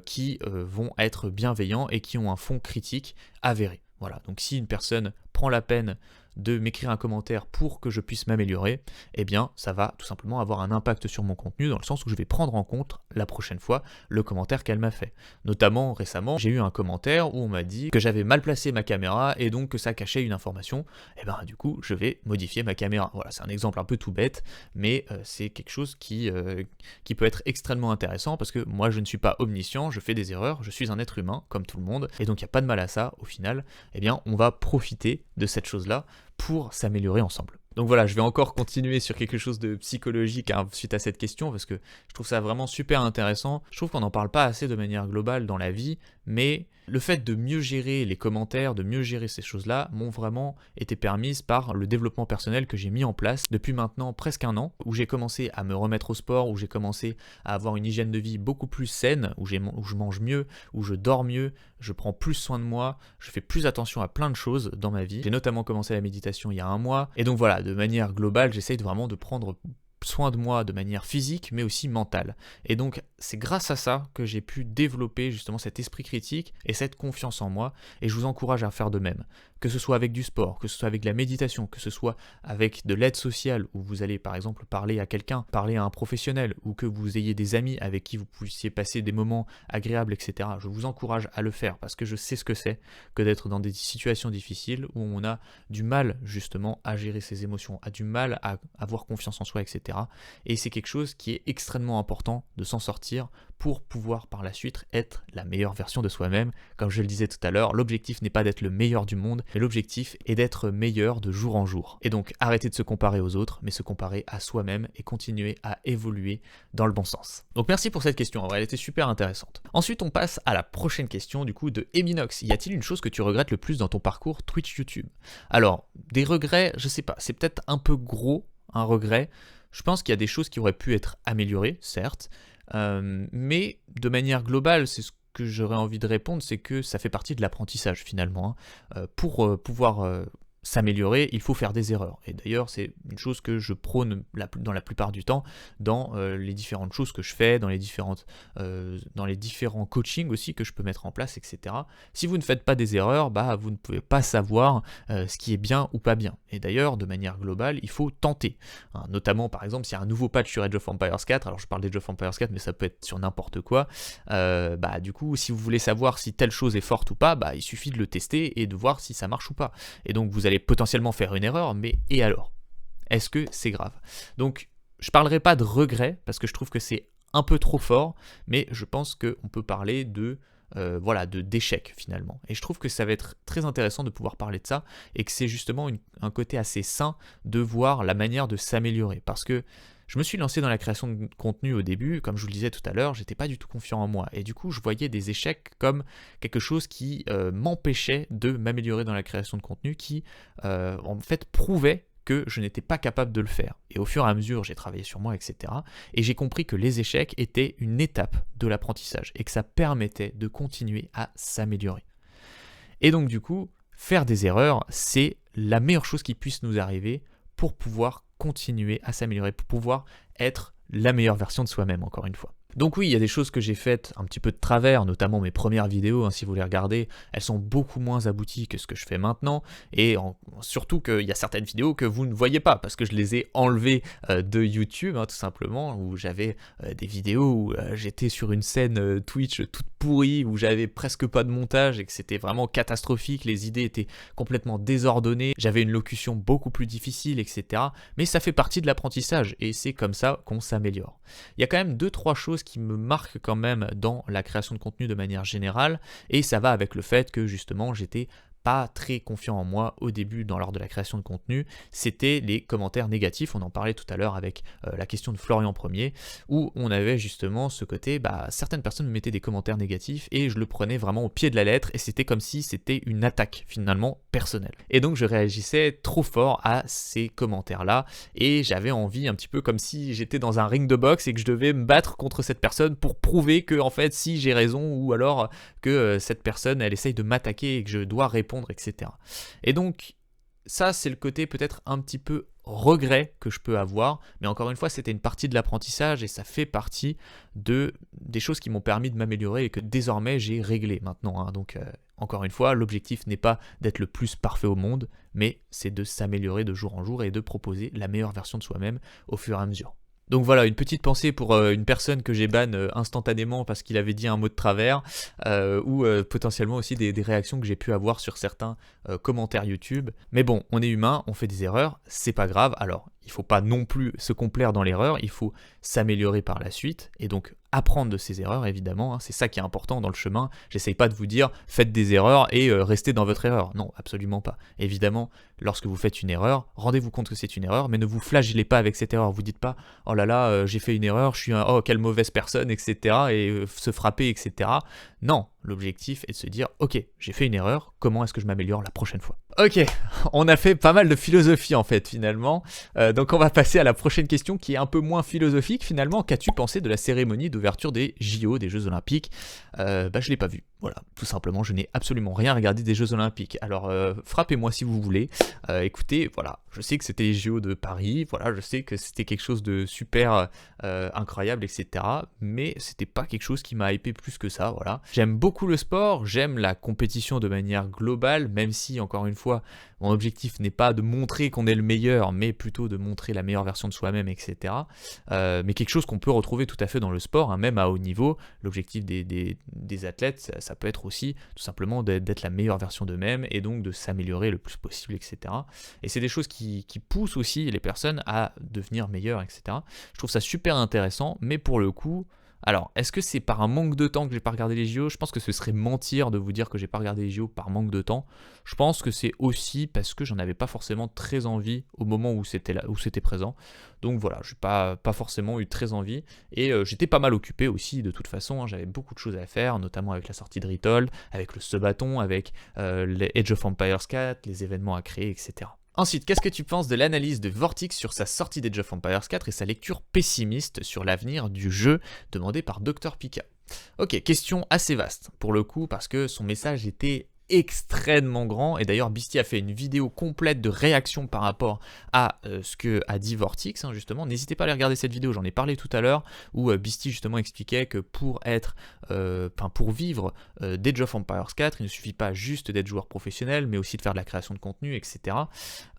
qui vont être bienveillants et qui ont un fond critique avéré. Voilà, donc si une personne prend la peine de m'écrire un commentaire pour que je puisse m'améliorer, eh bien ça va tout simplement avoir un impact sur mon contenu dans le sens où je vais prendre en compte la prochaine fois le commentaire qu'elle m'a fait. Notamment récemment, j'ai eu un commentaire où on m'a dit que j'avais mal placé ma caméra et donc que ça cachait une information. Et ben du coup, je vais modifier ma caméra. Voilà, c'est un exemple un peu tout bête, mais c'est quelque chose qui peut être extrêmement intéressant parce que moi je ne suis pas omniscient, je fais des erreurs, je suis un être humain comme tout le monde et donc il n'y a pas de mal à ça au final. Eh bien, on va profiter de cette chose-là pour s'améliorer ensemble. Donc voilà, je vais encore continuer sur quelque chose de psychologique suite à cette question parce que je trouve ça vraiment super intéressant. Je trouve qu'on n'en parle pas assez de manière globale dans la vie, mais le fait de mieux gérer les commentaires, de mieux gérer ces choses-là, m'ont vraiment été permises par le développement personnel que j'ai mis en place depuis maintenant presque un an, où j'ai commencé à me remettre au sport, où j'ai commencé à avoir une hygiène de vie beaucoup plus saine, où je mange mieux, où je dors mieux, je prends plus soin de moi, je fais plus attention à plein de choses dans ma vie. J'ai notamment commencé la méditation il y a un mois, et donc voilà, de manière globale, j'essaye vraiment de prendre soin de moi de manière physique mais aussi mentale. Et donc c'est grâce à ça que j'ai pu développer justement cet esprit critique et cette confiance en moi et je vous encourage à faire de même. Que ce soit avec du sport, que ce soit avec de la méditation, que ce soit avec de l'aide sociale où vous allez par exemple parler à quelqu'un, parler à un professionnel ou que vous ayez des amis avec qui vous puissiez passer des moments agréables, etc. Je vous encourage à le faire parce que je sais ce que c'est que d'être dans des situations difficiles où on a du mal justement à gérer ses émotions, a du mal à avoir confiance en soi, etc. Et c'est quelque chose qui est extrêmement important de s'en sortir pour pouvoir par la suite être la meilleure version de soi-même. Comme je le disais tout à l'heure, l'objectif n'est pas d'être le meilleur du monde, mais l'objectif est d'être meilleur de jour en jour. Et donc arrêtez de se comparer aux autres, mais se comparer à soi-même et continuer à évoluer dans le bon sens. Donc merci pour cette question, en vrai elle était super intéressante. Ensuite on passe à la prochaine question du coup de Eminox. Y a-t-il une chose que tu regrettes le plus dans ton parcours Twitch YouTube? Alors, des regrets, je sais pas, c'est peut-être un peu gros un regret. Je pense qu'il y a des choses qui auraient pu être améliorées, certes, mais de manière globale, c'est ce que j'aurais envie de répondre, c'est que ça fait partie de l'apprentissage finalement. Pour pouvoir s'améliorer, il faut faire des erreurs. Et d'ailleurs, c'est une chose que je prône dans la plupart du temps, dans les différentes choses que je fais, dans les différents coachings aussi que je peux mettre en place, etc. Si vous ne faites pas des erreurs, vous ne pouvez pas savoir ce qui est bien ou pas bien. Et d'ailleurs, de manière globale, il faut tenter. Hein, notamment, par exemple, s'il y a un nouveau patch sur Age of Empires 4, alors je parle d'Age of Empires 4, mais ça peut être sur n'importe quoi, du coup, si vous voulez savoir si telle chose est forte ou pas, il suffit de le tester et de voir si ça marche ou pas. Et donc, vous allez potentiellement faire une erreur, mais et alors? Est-ce que c'est grave? Donc, je parlerai pas de regret, parce que je trouve que c'est un peu trop fort, mais je pense qu'on peut parler d'échec finalement. Et je trouve que ça va être très intéressant de pouvoir parler de ça, et que c'est justement un côté assez sain de voir la manière de s'améliorer, parce que je me suis lancé dans la création de contenu au début, comme je vous le disais tout à l'heure, j'étais pas du tout confiant en moi. Et du coup, je voyais des échecs comme quelque chose qui m'empêchait de m'améliorer dans la création de contenu, qui en fait prouvait que je n'étais pas capable de le faire. Et au fur et à mesure, j'ai travaillé sur moi, etc. Et j'ai compris que les échecs étaient une étape de l'apprentissage et que ça permettait de continuer à s'améliorer. Et donc du coup, faire des erreurs, c'est la meilleure chose qui puisse nous arriver pour pouvoir continuer à s'améliorer, pour pouvoir être la meilleure version de soi-même, encore une fois. Donc oui, il y a des choses que j'ai faites un petit peu de travers, notamment mes premières vidéos, hein, si vous les regardez, elles sont beaucoup moins abouties que ce que je fais maintenant, et surtout qu'il y a certaines vidéos que vous ne voyez pas, parce que je les ai enlevées de YouTube, hein, tout simplement, où j'avais des vidéos où j'étais sur une scène Twitch toute pourrie, où j'avais presque pas de montage, et que c'était vraiment catastrophique, les idées étaient complètement désordonnées, j'avais une locution beaucoup plus difficile, etc. Mais ça fait partie de l'apprentissage, et c'est comme ça qu'on s'améliore. Il y a quand même 2-3 choses qui me marquent quand même dans la création de contenu de manière générale, et ça va avec le fait que justement j'étais pas très confiant en moi au début lors de la création de contenu, c'était les commentaires négatifs. On en parlait tout à l'heure avec la question de Florian Premier, où on avait justement ce côté, certaines personnes me mettaient des commentaires négatifs et je le prenais vraiment au pied de la lettre, et c'était comme si c'était une attaque finalement personnelle. Et donc je réagissais trop fort à ces commentaires-là, et j'avais envie un petit peu comme si j'étais dans un ring de boxe et que je devais me battre contre cette personne pour prouver que en fait si j'ai raison, ou alors que cette personne elle essaye de m'attaquer et que je dois répondre, etc. Et donc ça c'est le côté peut-être un petit peu regret que je peux avoir, mais encore une fois c'était une partie de l'apprentissage et ça fait partie des choses qui m'ont permis de m'améliorer et que désormais j'ai réglé maintenant, hein. Donc encore une fois, l'objectif n'est pas d'être le plus parfait au monde, mais c'est de s'améliorer de jour en jour et de proposer la meilleure version de soi-même au fur et à mesure. Donc voilà, une petite pensée pour une personne que j'ai ban instantanément parce qu'il avait dit un mot de travers, ou potentiellement aussi des réactions que j'ai pu avoir sur certains commentaires YouTube. Mais bon, on est humain, on fait des erreurs, c'est pas grave. Alors, il faut pas non plus se complaire dans l'erreur, il faut s'améliorer par la suite, et donc apprendre de ses erreurs évidemment, hein, c'est ça qui est important dans le chemin. J'essaye pas de vous dire faites des erreurs et restez dans votre erreur, non, absolument pas. Évidemment, lorsque vous faites une erreur, rendez-vous compte que c'est une erreur, mais ne vous flagellez pas avec cette erreur, vous dites pas oh là là, j'ai fait une erreur, je suis oh quelle mauvaise personne, etc. et se frapper, etc. Non, l'objectif est de se dire ok, j'ai fait une erreur, comment est-ce que je m'améliore la prochaine fois? Ok, on a fait pas mal de philosophie en fait finalement, donc on va passer à la prochaine question qui est un peu moins philosophique finalement. Qu'as-tu pensé de la cérémonie d'ouverture des JO, des Jeux Olympiques? Je l'ai pas vu, voilà, tout simplement, je n'ai absolument rien regardé des Jeux Olympiques. Alors frappez-moi si vous voulez, écoutez, voilà, je sais que c'était les JO de Paris, voilà, je sais que c'était quelque chose de super incroyable, etc. Mais c'était pas quelque chose qui m'a hypé plus que ça, voilà. J'aime beaucoup le sport, j'aime la compétition de manière globale, même si encore une fois, mon objectif n'est pas de montrer qu'on est le meilleur, mais plutôt de montrer la meilleure version de soi-même, etc. Mais quelque chose qu'on peut retrouver tout à fait dans le sport, hein, même à haut niveau. L'objectif des athlètes, ça peut être aussi tout simplement d'être la meilleure version d'eux-mêmes et donc de s'améliorer le plus possible, etc. Et c'est des choses qui poussent aussi les personnes à devenir meilleures, etc. Je trouve ça super intéressant, mais pour le coup, alors, est-ce que c'est par un manque de temps que j'ai pas regardé les JO? Je pense que ce serait mentir de vous dire que j'ai pas regardé les JO par manque de temps. Je pense que c'est aussi parce que j'en avais pas forcément très envie au moment où c'était là, où c'était présent. Donc voilà, j'ai pas forcément eu très envie, et j'étais pas mal occupé aussi de toute façon, hein. J'avais beaucoup de choses à faire, notamment avec la sortie de Retold, avec le Sebaton, avec les Age of Empires 4, les événements à créer, etc. Ensuite, qu'est-ce que tu penses de l'analyse de Vortix sur sa sortie d'Age of Empires 4 et sa lecture pessimiste sur l'avenir du jeu, demandée par Dr Pika? Ok, question assez vaste, pour le coup, parce que son message était extrêmement grand, et d'ailleurs Beastie a fait une vidéo complète de réaction par rapport à ce que a dit Vortix, hein, justement. N'hésitez pas à aller regarder cette vidéo, j'en ai parlé tout à l'heure, où Beastie justement expliquait que pour vivre d'Age of Empires 4, il ne suffit pas juste d'être joueur professionnel, mais aussi de faire de la création de contenu, etc.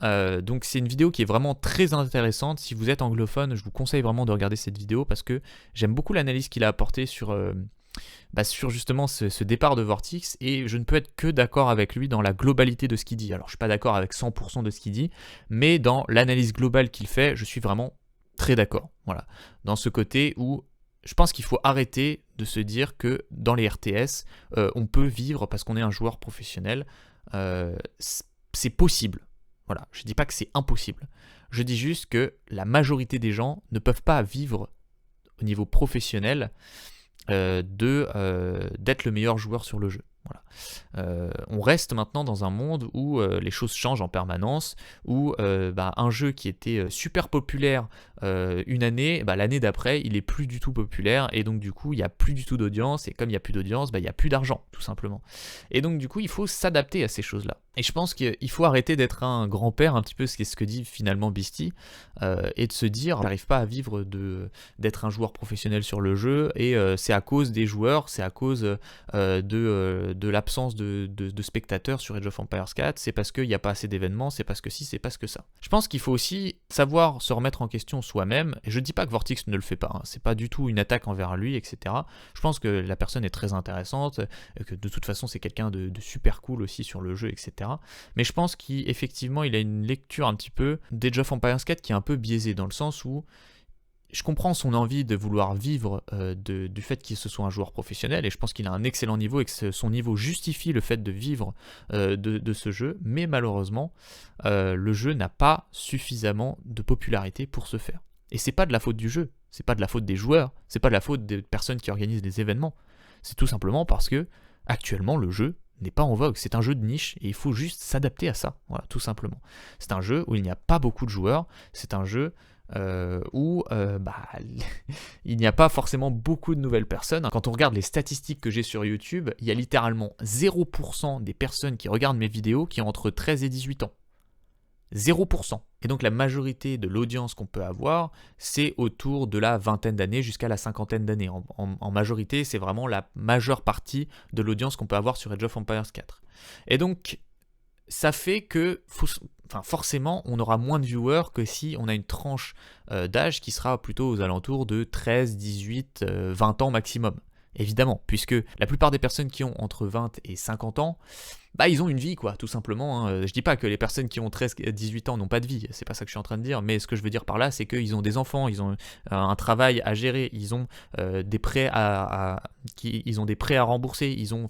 Donc c'est une vidéo qui est vraiment très intéressante. Si vous êtes anglophone, je vous conseille vraiment de regarder cette vidéo, parce que j'aime beaucoup l'analyse qu'il a apportée sur justement ce départ de Vortix, et je ne peux être que d'accord avec lui dans la globalité de ce qu'il dit. Alors je suis pas d'accord avec 100% de ce qu'il dit, mais dans l'analyse globale qu'il fait, je suis vraiment très d'accord. Voilà, dans ce côté où je pense qu'il faut arrêter de se dire que dans les RTS, on peut vivre parce qu'on est un joueur professionnel. C'est possible. Voilà, je dis pas que c'est impossible. Je dis juste que la majorité des gens ne peuvent pas vivre au niveau professionnel d'être le meilleur joueur sur le jeu. Voilà. On reste maintenant dans un monde où les choses changent en permanence, où un jeu qui était super populaire une année, l'année d'après il est plus du tout populaire, et donc du coup il n'y a plus du tout d'audience, et comme il n'y a plus d'audience, il n'y a plus d'argent tout simplement. Et donc du coup il faut s'adapter à ces choses là. Et je pense qu'il faut arrêter d'être un grand-père, un petit peu c'est ce que dit finalement Beastie, et de se dire j'arrive pas à vivre d'être un joueur professionnel sur le jeu, et c'est à cause des joueurs, c'est à cause de l'absence de spectateurs sur Age of Empires 4, c'est parce qu'il n'y a pas assez d'événements, c'est parce que si, c'est parce que ça. Je pense qu'il faut aussi savoir se remettre en question soi-même, et je dis pas que Vortix ne le fait pas, hein, c'est pas du tout une attaque envers lui, etc. Je pense que la personne est très intéressante, que de toute façon c'est quelqu'un de super cool aussi sur le jeu, etc. Mais je pense qu'effectivement il a une lecture un petit peu d'Age of Empires 4 qui est un peu biaisée, dans le sens où je comprends son envie de vouloir vivre du fait qu'il se soit un joueur professionnel, et je pense qu'il a un excellent niveau et que son niveau justifie le fait de vivre de ce jeu, mais malheureusement le jeu n'a pas suffisamment de popularité pour ce faire. Et c'est pas de la faute du jeu, c'est pas de la faute des joueurs, c'est pas de la faute des personnes qui organisent des événements, c'est tout simplement parce que actuellement le jeu n'est pas en vogue, c'est un jeu de niche et il faut juste s'adapter à ça, voilà, tout simplement. C'est un jeu où il n'y a pas beaucoup de joueurs, c'est un jeu où il n'y a pas forcément beaucoup de nouvelles personnes. Quand on regarde les statistiques que j'ai sur YouTube, il y a littéralement 0% des personnes qui regardent mes vidéos qui ont entre 13 et 18 ans. 0%. Et donc la majorité de l'audience qu'on peut avoir, c'est autour de la vingtaine d'années jusqu'à la cinquantaine d'années. En majorité, c'est vraiment la majeure partie de l'audience qu'on peut avoir sur Age of Empires 4. Et donc, ça fait que forcément, on aura moins de viewers que si on a une tranche d'âge qui sera plutôt aux alentours de 13, 18, 20 ans maximum. Évidemment, puisque la plupart des personnes qui ont entre 20 et 50 ans, ils ont une vie, quoi, tout simplement. Hein. Je dis pas que les personnes qui ont 13 et 18 ans n'ont pas de vie, c'est pas ça que je suis en train de dire, mais ce que je veux dire par là, c'est qu'ils ont des enfants, ils ont un travail à gérer, ils ont des prêts ils ont des prêts à rembourser, ils ont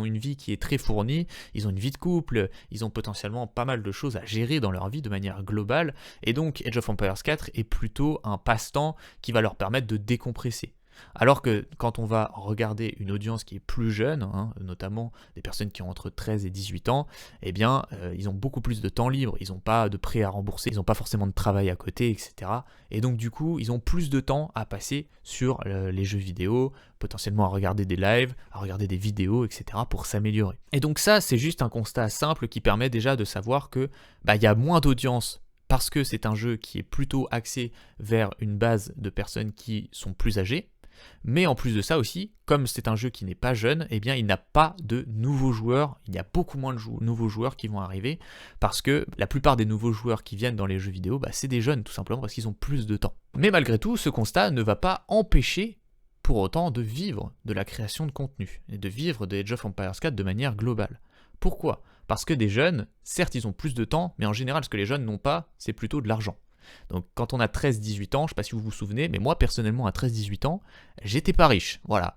une vie qui est très fournie, ils ont une vie de couple, ils ont potentiellement pas mal de choses à gérer dans leur vie de manière globale, et donc Age of Empires 4 est plutôt un passe-temps qui va leur permettre de décompresser. Alors que quand on va regarder une audience qui est plus jeune, hein, notamment des personnes qui ont entre 13 et 18 ans, eh bien, ils ont beaucoup plus de temps libre, ils n'ont pas de prêts à rembourser, ils n'ont pas forcément de travail à côté, etc. Et donc du coup, ils ont plus de temps à passer sur les jeux vidéo, potentiellement à regarder des lives, à regarder des vidéos, etc. pour s'améliorer. Et donc ça, c'est juste un constat simple qui permet déjà de savoir que y a moins d'audience parce que c'est un jeu qui est plutôt axé vers une base de personnes qui sont plus âgées. Mais en plus de ça aussi, comme c'est un jeu qui n'est pas jeune, eh bien il n'a pas de nouveaux joueurs, il y a beaucoup moins de nouveaux joueurs qui vont arriver, parce que la plupart des nouveaux joueurs qui viennent dans les jeux vidéo, c'est des jeunes tout simplement parce qu'ils ont plus de temps. Mais malgré tout, ce constat ne va pas empêcher pour autant de vivre de la création de contenu, et de vivre de Age of Empires 4 de manière globale. Pourquoi ? Parce que des jeunes, certes ils ont plus de temps, mais en général ce que les jeunes n'ont pas, c'est plutôt de l'argent. Donc quand on a 13-18 ans, je ne sais pas si vous vous souvenez, mais moi personnellement à 13-18 ans, j'étais pas riche, voilà.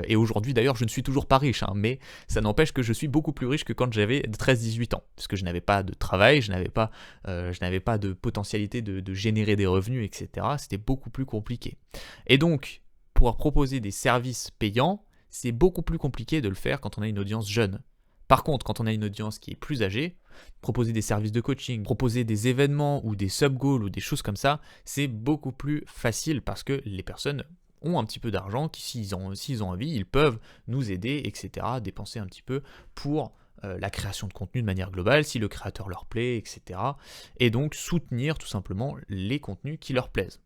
Et aujourd'hui d'ailleurs je ne suis toujours pas riche, hein, mais ça n'empêche que je suis beaucoup plus riche que quand j'avais 13-18 ans, parce que je n'avais pas de travail, je n'avais pas de potentialité de générer des revenus, etc. C'était beaucoup plus compliqué. Et donc, pour proposer des services payants, c'est beaucoup plus compliqué de le faire quand on a une audience jeune. Par contre, quand on a une audience qui est plus âgée, proposer des services de coaching, proposer des événements ou des sub-goals ou des choses comme ça, c'est beaucoup plus facile parce que les personnes ont un petit peu d'argent, qui s'ils ont envie, ils peuvent nous aider, etc., dépenser un petit peu pour la création de contenu de manière globale, si le créateur leur plaît, etc., et donc soutenir tout simplement les contenus qui leur plaisent.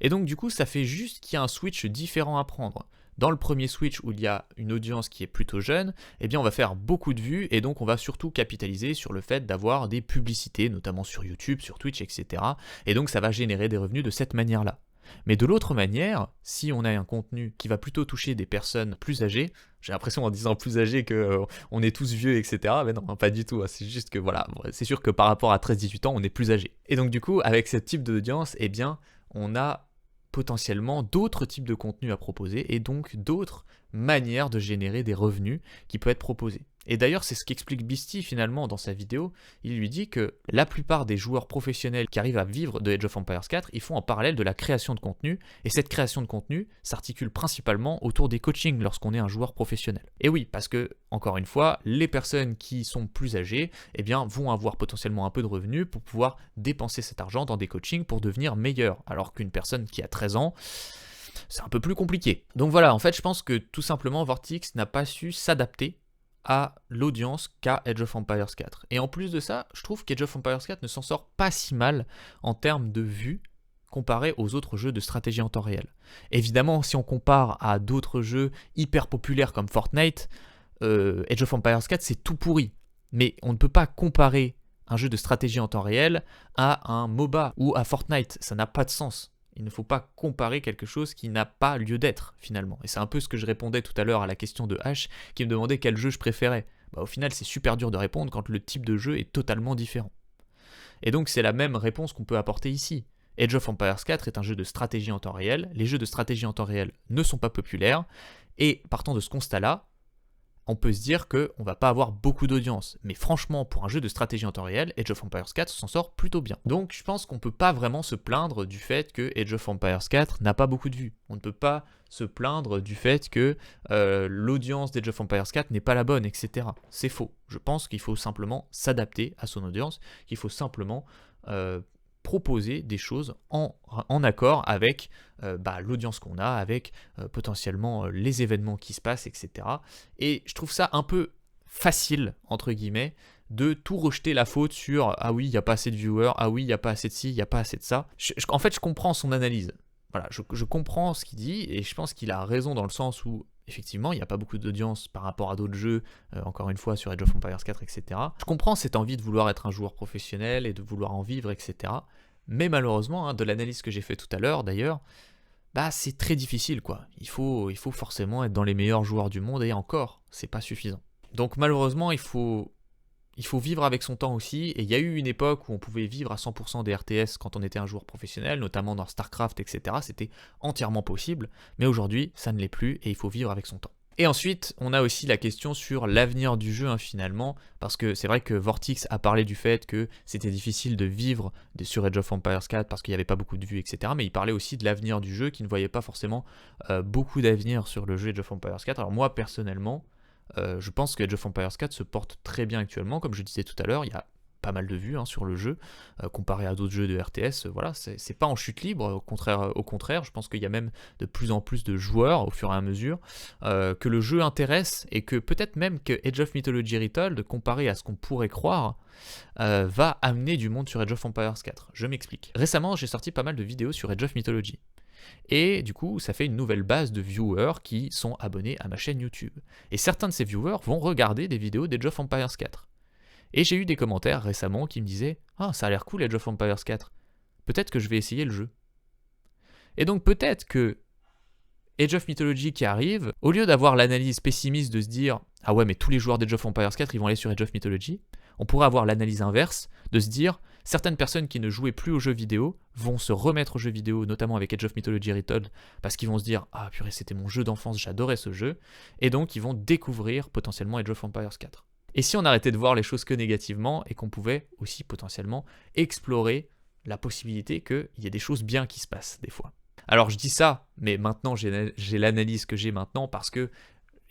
Et donc du coup, ça fait juste qu'il y a un switch différent à prendre. Dans le premier switch où il y a une audience qui est plutôt jeune, eh bien on va faire beaucoup de vues et donc on va surtout capitaliser sur le fait d'avoir des publicités, notamment sur YouTube, sur Twitch, etc. Et donc ça va générer des revenus de cette manière-là. Mais de l'autre manière, si on a un contenu qui va plutôt toucher des personnes plus âgées, j'ai l'impression en disant plus âgées qu'on est tous vieux, etc. Mais non, pas du tout, c'est juste que voilà, c'est sûr que par rapport à 13-18 ans, on est plus âgé. Et donc du coup, avec ce type d'audience, eh bien on a potentiellement d'autres types de contenus à proposer et donc d'autres manières de générer des revenus qui peuvent être proposés. Et d'ailleurs, c'est ce qu'explique Beastie finalement dans sa vidéo. Il lui dit que la plupart des joueurs professionnels qui arrivent à vivre de Age of Empires 4, ils font en parallèle de la création de contenu, et cette création de contenu s'articule principalement autour des coachings lorsqu'on est un joueur professionnel. Et oui, parce que, encore une fois, les personnes qui sont plus âgées, eh bien, vont avoir potentiellement un peu de revenus pour pouvoir dépenser cet argent dans des coachings pour devenir meilleur, alors qu'une personne qui a 13 ans, c'est un peu plus compliqué. Donc voilà, en fait, je pense que tout simplement, Vortix n'a pas su s'adapter à l'audience qu'a Age of Empires 4. Et en plus de ça, je trouve qu'Age of Empires 4 ne s'en sort pas si mal en termes de vues comparé aux autres jeux de stratégie en temps réel. Évidemment, si on compare à d'autres jeux hyper populaires comme Fortnite, Age of Empires 4 c'est tout pourri. Mais on ne peut pas comparer un jeu de stratégie en temps réel à un MOBA ou à Fortnite. Ça n'a pas de sens. Il ne faut pas comparer quelque chose qui n'a pas lieu d'être, finalement. Et c'est un peu ce que je répondais tout à l'heure à la question de H, qui me demandait quel jeu je préférais. Au final, c'est super dur de répondre quand le type de jeu est totalement différent. Et donc, c'est la même réponse qu'on peut apporter ici. Age of Empires 4 est un jeu de stratégie en temps réel. Les jeux de stratégie en temps réel ne sont pas populaires. Et partant de ce constat-là, on peut se dire qu'on ne va pas avoir beaucoup d'audience. Mais franchement, pour un jeu de stratégie en temps réel, Age of Empires 4 s'en sort plutôt bien. Donc je pense qu'on ne peut pas vraiment se plaindre du fait que Age of Empires 4 n'a pas beaucoup de vues. On ne peut pas se plaindre du fait que l'audience d'Age of Empires 4 n'est pas la bonne, etc. C'est faux. Je pense qu'il faut simplement s'adapter à son audience, qu'il faut simplement proposer des choses en accord avec l'audience qu'on a, avec potentiellement les événements qui se passent, etc. Et je trouve ça un peu facile, entre guillemets, de tout rejeter la faute sur « Ah oui, il n'y a pas assez de viewers, ah oui, il n'y a pas assez de ci, il n'y a pas assez de ça ». En fait, je comprends son analyse. Voilà, je comprends ce qu'il dit et je pense qu'il a raison dans le sens où effectivement, il n'y a pas beaucoup d'audience par rapport à d'autres jeux, encore une fois sur Age of Empires 4, etc. Je comprends cette envie de vouloir être un joueur professionnel et de vouloir en vivre, etc. Mais malheureusement, de l'analyse que j'ai fait tout à l'heure d'ailleurs, c'est très difficile quoi. Il faut forcément être dans les meilleurs joueurs du monde et encore, c'est pas suffisant. Donc malheureusement, il faut vivre avec son temps aussi, et il y a eu une époque où on pouvait vivre à 100% des RTS quand on était un joueur professionnel, notamment dans StarCraft, etc. C'était entièrement possible, mais aujourd'hui, ça ne l'est plus, et il faut vivre avec son temps. Et ensuite, on a aussi la question sur l'avenir du jeu, finalement, parce que c'est vrai que Vortix a parlé du fait que c'était difficile de vivre sur Age of Empires 4 parce qu'il n'y avait pas beaucoup de vues, etc. Mais il parlait aussi de l'avenir du jeu, qui ne voyait pas forcément beaucoup d'avenir sur le jeu Age of Empires 4. Alors moi, personnellement, je pense que Age of Empires 4 se porte très bien actuellement, comme je disais tout à l'heure, il y a pas mal de vues sur le jeu, comparé à d'autres jeux de RTS, voilà, c'est pas en chute libre, au contraire, je pense qu'il y a même de plus en plus de joueurs au fur et à mesure, que le jeu intéresse, et que peut-être même que Age of Mythology Retold, comparé à ce qu'on pourrait croire, va amener du monde sur Age of Empires 4. Je m'explique. Récemment, j'ai sorti pas mal de vidéos sur Age of Mythology. Et du coup, ça fait une nouvelle base de viewers qui sont abonnés à ma chaîne YouTube. Et certains de ces viewers vont regarder des vidéos d'Age of Empires 4. Et j'ai eu des commentaires récemment qui me disaient « Ah, ça a l'air cool Age of Empires 4. Peut-être que je vais essayer le jeu. » Et donc peut-être que Age of Mythology qui arrive, au lieu d'avoir l'analyse pessimiste de se dire « Ah ouais, mais tous les joueurs d'Age of Empires 4, ils vont aller sur Age of Mythology », on pourrait avoir l'analyse inverse de se dire « Certaines personnes qui ne jouaient plus aux jeux vidéo vont se remettre aux jeux vidéo, notamment avec Age of Mythology Retold, parce qu'ils vont se dire « Ah purée, c'était mon jeu d'enfance, j'adorais ce jeu », et donc ils vont découvrir potentiellement Age of Empires 4. Et si on arrêtait de voir les choses que négativement et qu'on pouvait aussi potentiellement explorer la possibilité qu'il y ait des choses bien qui se passent des fois. Alors je dis ça, mais maintenant j'ai l'analyse que j'ai maintenant parce que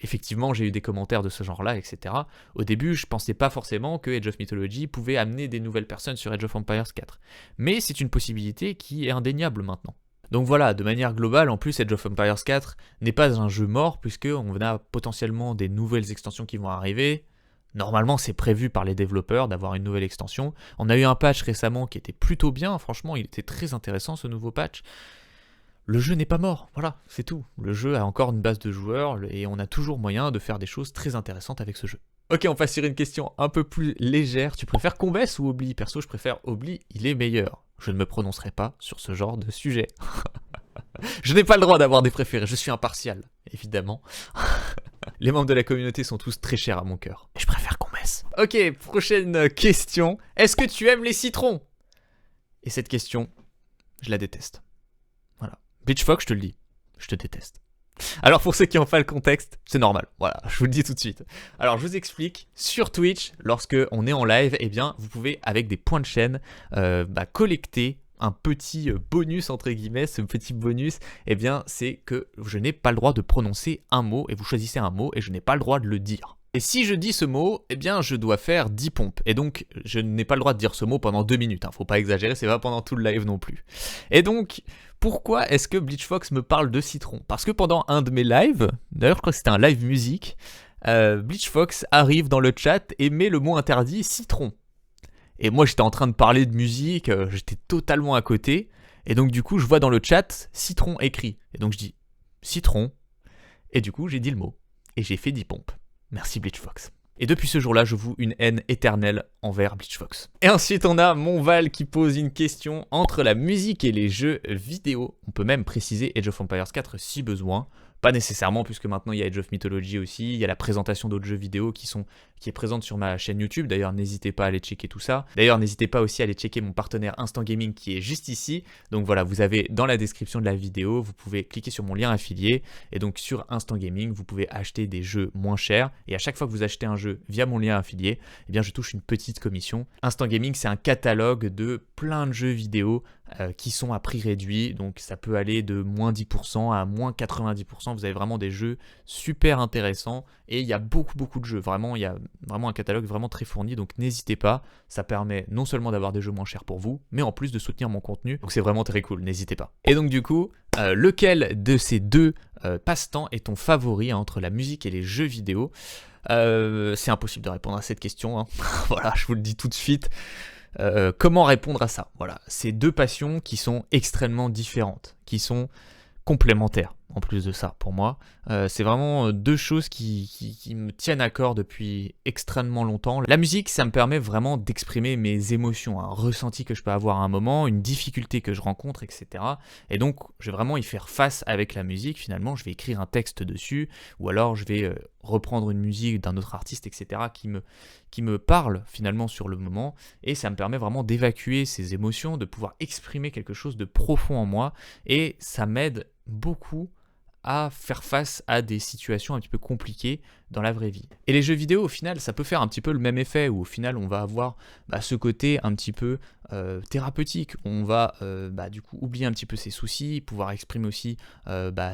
effectivement j'ai eu des commentaires de ce genre-là, etc. Au début je pensais pas forcément que Age of Mythology pouvait amener des nouvelles personnes sur Age of Empires 4. Mais c'est une possibilité qui est indéniable maintenant. Donc voilà, de manière globale, en plus Age of Empires 4 n'est pas un jeu mort puisqu'on a potentiellement des nouvelles extensions qui vont arriver. Normalement, c'est prévu par les développeurs d'avoir une nouvelle extension. On a eu un patch récemment qui était plutôt bien, franchement, il était très intéressant ce nouveau patch. Le jeu n'est pas mort, voilà, c'est tout. Le jeu a encore une base de joueurs et on a toujours moyen de faire des choses très intéressantes avec ce jeu. Ok, on passe sur une question un peu plus légère. Tu préfères Combes ou Obli? Perso, je préfère Obli, il est meilleur. Je ne me prononcerai pas sur ce genre de sujet. Je n'ai pas le droit d'avoir des préférés, je suis impartial, évidemment. Les membres de la communauté sont tous très chers à mon cœur. Et je préfère Combes. Ok, prochaine question. Est-ce que tu aimes les citrons? Et cette question, je la déteste. Voilà. Bleachfox, je te le dis, je te déteste. Alors pour ceux qui n'ont pas le contexte, c'est normal, voilà, je vous le dis tout de suite. Alors je vous explique, sur Twitch, lorsque on est en live, eh bien vous pouvez avec des points de chaîne collecter un petit bonus entre guillemets. Ce petit bonus, eh bien c'est que je n'ai pas le droit de prononcer un mot et vous choisissez un mot et je n'ai pas le droit de le dire. Et si je dis ce mot, eh bien je dois faire 10 pompes. Et donc je n'ai pas le droit de dire ce mot pendant 2 minutes, faut pas exagérer, c'est pas pendant tout le live non plus. Et donc, pourquoi est-ce que Bleachfox me parle de citron? Parce que pendant un de mes lives, d'ailleurs je crois que c'était un live musique, Bleach Fox arrive dans le chat et met le mot interdit citron. Et moi j'étais en train de parler de musique, j'étais totalement à côté. Et donc du coup je vois dans le chat citron écrit. Et donc je dis citron. Et du coup j'ai dit le mot. Et j'ai fait 10 pompes. Merci Bleach Fox. Et depuis ce jour-là, je voue une haine éternelle envers Bleach Fox. Et ensuite, on a Monval qui pose une question entre la musique et les jeux vidéo. On peut même préciser Age of Empires 4 si besoin. Pas nécessairement, puisque maintenant il y a Age of Mythology aussi, il y a la présentation d'autres jeux vidéo qui est présente sur ma chaîne YouTube. D'ailleurs, n'hésitez pas à aller checker tout ça. D'ailleurs, n'hésitez pas aussi à aller checker mon partenaire Instant Gaming qui est juste ici. Donc voilà, vous avez dans la description de la vidéo, vous pouvez cliquer sur mon lien affilié. Et donc sur Instant Gaming, vous pouvez acheter des jeux moins chers. Et à chaque fois que vous achetez un jeu via mon lien affilié, eh bien je touche une petite commission. Instant Gaming, c'est un catalogue de plein de jeux vidéo qui sont à prix réduit. Donc ça peut aller de moins 10% à moins 90%. Vous avez vraiment des jeux super intéressants. Et il y a beaucoup de jeux. Vraiment, il y a vraiment un catalogue vraiment très fourni. Donc n'hésitez pas. Ça permet non seulement d'avoir des jeux moins chers pour vous, mais en plus de soutenir mon contenu. Donc c'est vraiment très cool. N'hésitez pas. Et donc du coup, lequel de ces deux passe-temps est ton favori entre la musique et les jeux vidéo? C'est impossible de répondre à cette question. Hein. Voilà, je vous le dis tout de suite. Comment répondre à ça? Voilà, c'est deux passions qui sont extrêmement différentes, qui sont complémentaires en plus de ça pour moi. C'est vraiment deux choses qui me tiennent à cœur depuis extrêmement longtemps. La musique, ça me permet vraiment d'exprimer mes émotions, un ressenti que je peux avoir à un moment, une difficulté que je rencontre, etc. Et donc, je vais vraiment y faire face avec la musique. Finalement, je vais écrire un texte dessus, ou alors je vais reprendre une musique d'un autre artiste, etc. qui me parle finalement sur le moment. Et ça me permet vraiment d'évacuer ces émotions, de pouvoir exprimer quelque chose de profond en moi. Et ça m'aide beaucoup à faire face à des situations un petit peu compliquées dans la vraie vie. Et les jeux vidéo, au final, ça peut faire un petit peu le même effet, où au final, on va avoir ce côté un petit peu thérapeutique. On va du coup oublier un petit peu ses soucis, pouvoir exprimer aussi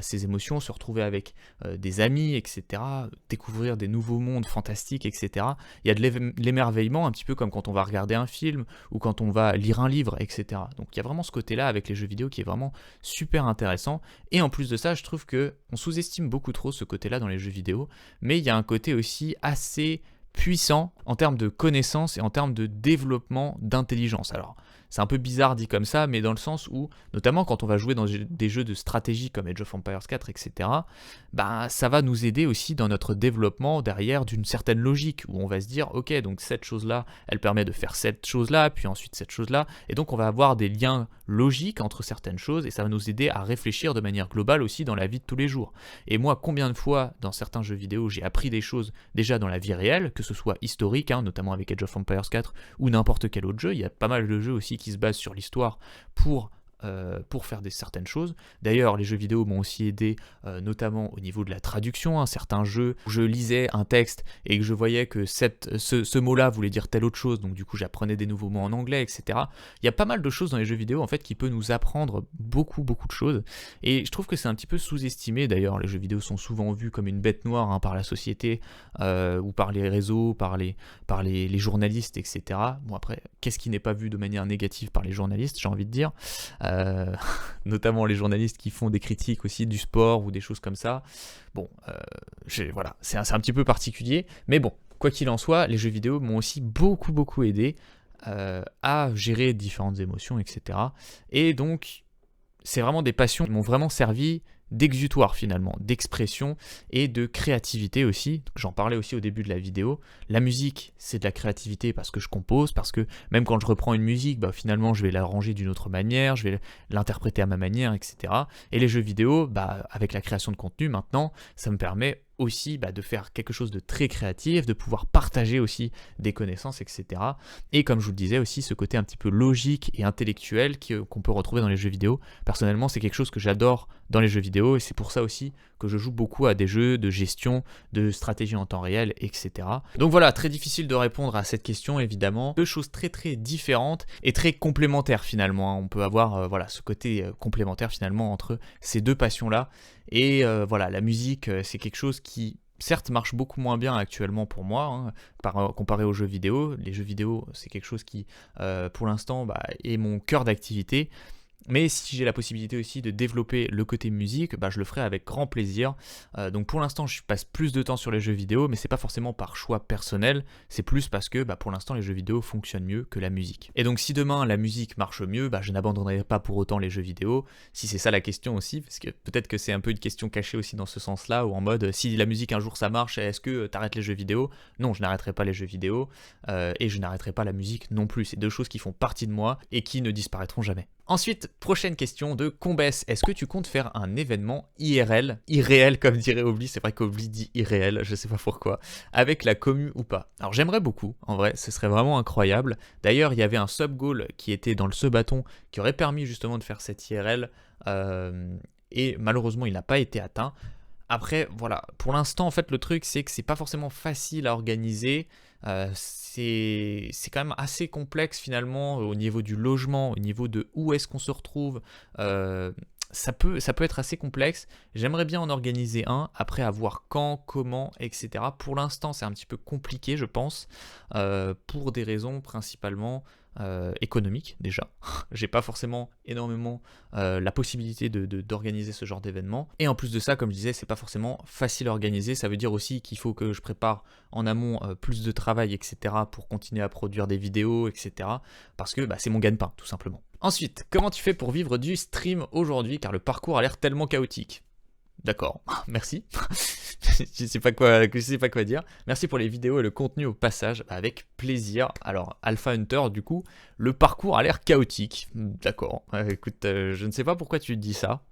ses émotions, se retrouver avec des amis, etc., découvrir des nouveaux mondes fantastiques, etc. Il y a de l'émerveillement, un petit peu comme quand on va regarder un film, ou quand on va lire un livre, etc. Donc il y a vraiment ce côté-là avec les jeux vidéo qui est vraiment super intéressant. Et en plus de ça, je trouve qu'on sous-estime beaucoup trop ce côté-là dans les jeux vidéo, mais il y a un côté aussi assez puissant en termes de connaissances et en termes de développement d'intelligence. Alors, c'est un peu bizarre dit comme ça, mais dans le sens où, notamment quand on va jouer dans des jeux de stratégie comme Age of Empires 4, etc., ça va nous aider aussi dans notre développement derrière d'une certaine logique, où on va se dire, ok, donc cette chose-là, elle permet de faire cette chose-là, puis ensuite cette chose-là, et donc on va avoir des liens logiques entre certaines choses, et ça va nous aider à réfléchir de manière globale aussi dans la vie de tous les jours. Et moi, combien de fois, dans certains jeux vidéo, j'ai appris des choses déjà dans la vie réelle, que ce soit historique, notamment avec Age of Empires 4, ou n'importe quel autre jeu. Il y a pas mal de jeux aussi qui se basent sur l'histoire pour faire certaines choses. D'ailleurs, les jeux vidéo m'ont aussi aidé, notamment au niveau de la traduction. Certains jeux où je lisais un texte et que je voyais que ce mot-là voulait dire telle autre chose, donc du coup j'apprenais des nouveaux mots en anglais, etc. Il y a pas mal de choses dans les jeux vidéo en fait qui peut nous apprendre beaucoup de choses. Et je trouve que c'est un petit peu sous-estimé. D'ailleurs, les jeux vidéo sont souvent vus comme une bête noire par la société, ou par les réseaux, par les journalistes, etc. Bon après, qu'est-ce qui n'est pas vu de manière négative par les journalistes, j'ai envie de dire. Notamment les journalistes qui font des critiques aussi du sport ou des choses comme ça. Bon, voilà, c'est un petit peu particulier, mais bon, quoi qu'il en soit, les jeux vidéo m'ont aussi beaucoup aidé à gérer différentes émotions, etc. Et donc, c'est vraiment des passions qui m'ont vraiment servi d'exutoire finalement, d'expression et de créativité aussi. J'en parlais aussi au début de la vidéo. La musique, c'est de la créativité parce que je compose, parce que même quand je reprends une musique, finalement je vais l'arranger d'une autre manière, je vais l'interpréter à ma manière, etc. Et les jeux vidéo, avec la création de contenu maintenant, ça me permet aussi de faire quelque chose de très créatif, de pouvoir partager aussi des connaissances, etc. Et comme je vous le disais aussi, ce côté un petit peu logique et intellectuel qu'on peut retrouver dans les jeux vidéo. Personnellement, c'est quelque chose que j'adore dans les jeux vidéo et c'est pour ça aussi que je joue beaucoup à des jeux de gestion, de stratégie en temps réel, etc. Donc voilà, très difficile de répondre à cette question évidemment. Deux choses très différentes et très complémentaires finalement. On peut avoir ce côté complémentaire finalement entre ces deux passions-là. Et la musique, c'est quelque chose qui certes marche beaucoup moins bien actuellement pour moi, comparé aux jeux vidéo. Les jeux vidéo, c'est quelque chose qui, pour l'instant, est mon cœur d'activité. Mais si j'ai la possibilité aussi de développer le côté musique, bah, je le ferai avec grand plaisir. Donc pour l'instant, je passe plus de temps sur les jeux vidéo, mais c'est pas forcément par choix personnel, c'est plus parce que bah, pour l'instant, les jeux vidéo fonctionnent mieux que la musique. Et donc si demain la musique marche mieux, bah, je n'abandonnerai pas pour autant les jeux vidéo, si c'est ça la question aussi, parce que peut-être que c'est un peu une question cachée aussi dans ce sens-là, ou en mode si la musique un jour ça marche, est-ce que t'arrêtes les jeux vidéo? Non, je n'arrêterai pas les jeux vidéo, et je n'arrêterai pas la musique non plus. C'est deux choses qui font partie de moi et qui ne disparaîtront jamais. Ensuite, prochaine question de Combès. Est-ce que tu comptes faire un événement IRL, irréel comme dirait Obli, c'est vrai qu'Obli dit irréel, je sais pas pourquoi, avec la commu ou pas? Alors j'aimerais beaucoup, en vrai, ce serait vraiment incroyable. D'ailleurs, il y avait un sub-goal qui était dans le sub-bâton qui aurait permis justement de faire cette IRL, et malheureusement il n'a pas été atteint. Après, voilà, pour l'instant, en fait, le truc, c'est que c'est pas forcément facile à organiser. C'est quand même assez complexe, finalement, au niveau du logement, au niveau de où est-ce qu'on se retrouve. Ça peut être assez complexe. J'aimerais bien en organiser un, après à voir quand, comment, etc. Pour l'instant, c'est un petit peu compliqué, je pense, pour des raisons principalement économique déjà. J'ai pas forcément énormément la possibilité d'organiser ce genre d'événement. Et en plus de ça, comme je disais, c'est pas forcément facile à organiser. Ça veut dire aussi qu'il faut que je prépare en amont plus de travail, etc. pour continuer à produire des vidéos, etc. Parce que bah, c'est mon gagne-pain, tout simplement. Ensuite, comment tu fais pour vivre du stream aujourd'hui, car le parcours a l'air tellement chaotique? D'accord, merci. je sais pas quoi dire. Merci pour les vidéos et le contenu au passage, avec plaisir. Alors, Alpha Hunter, du coup, le parcours a l'air chaotique. D'accord, écoute, je ne sais pas pourquoi tu dis ça.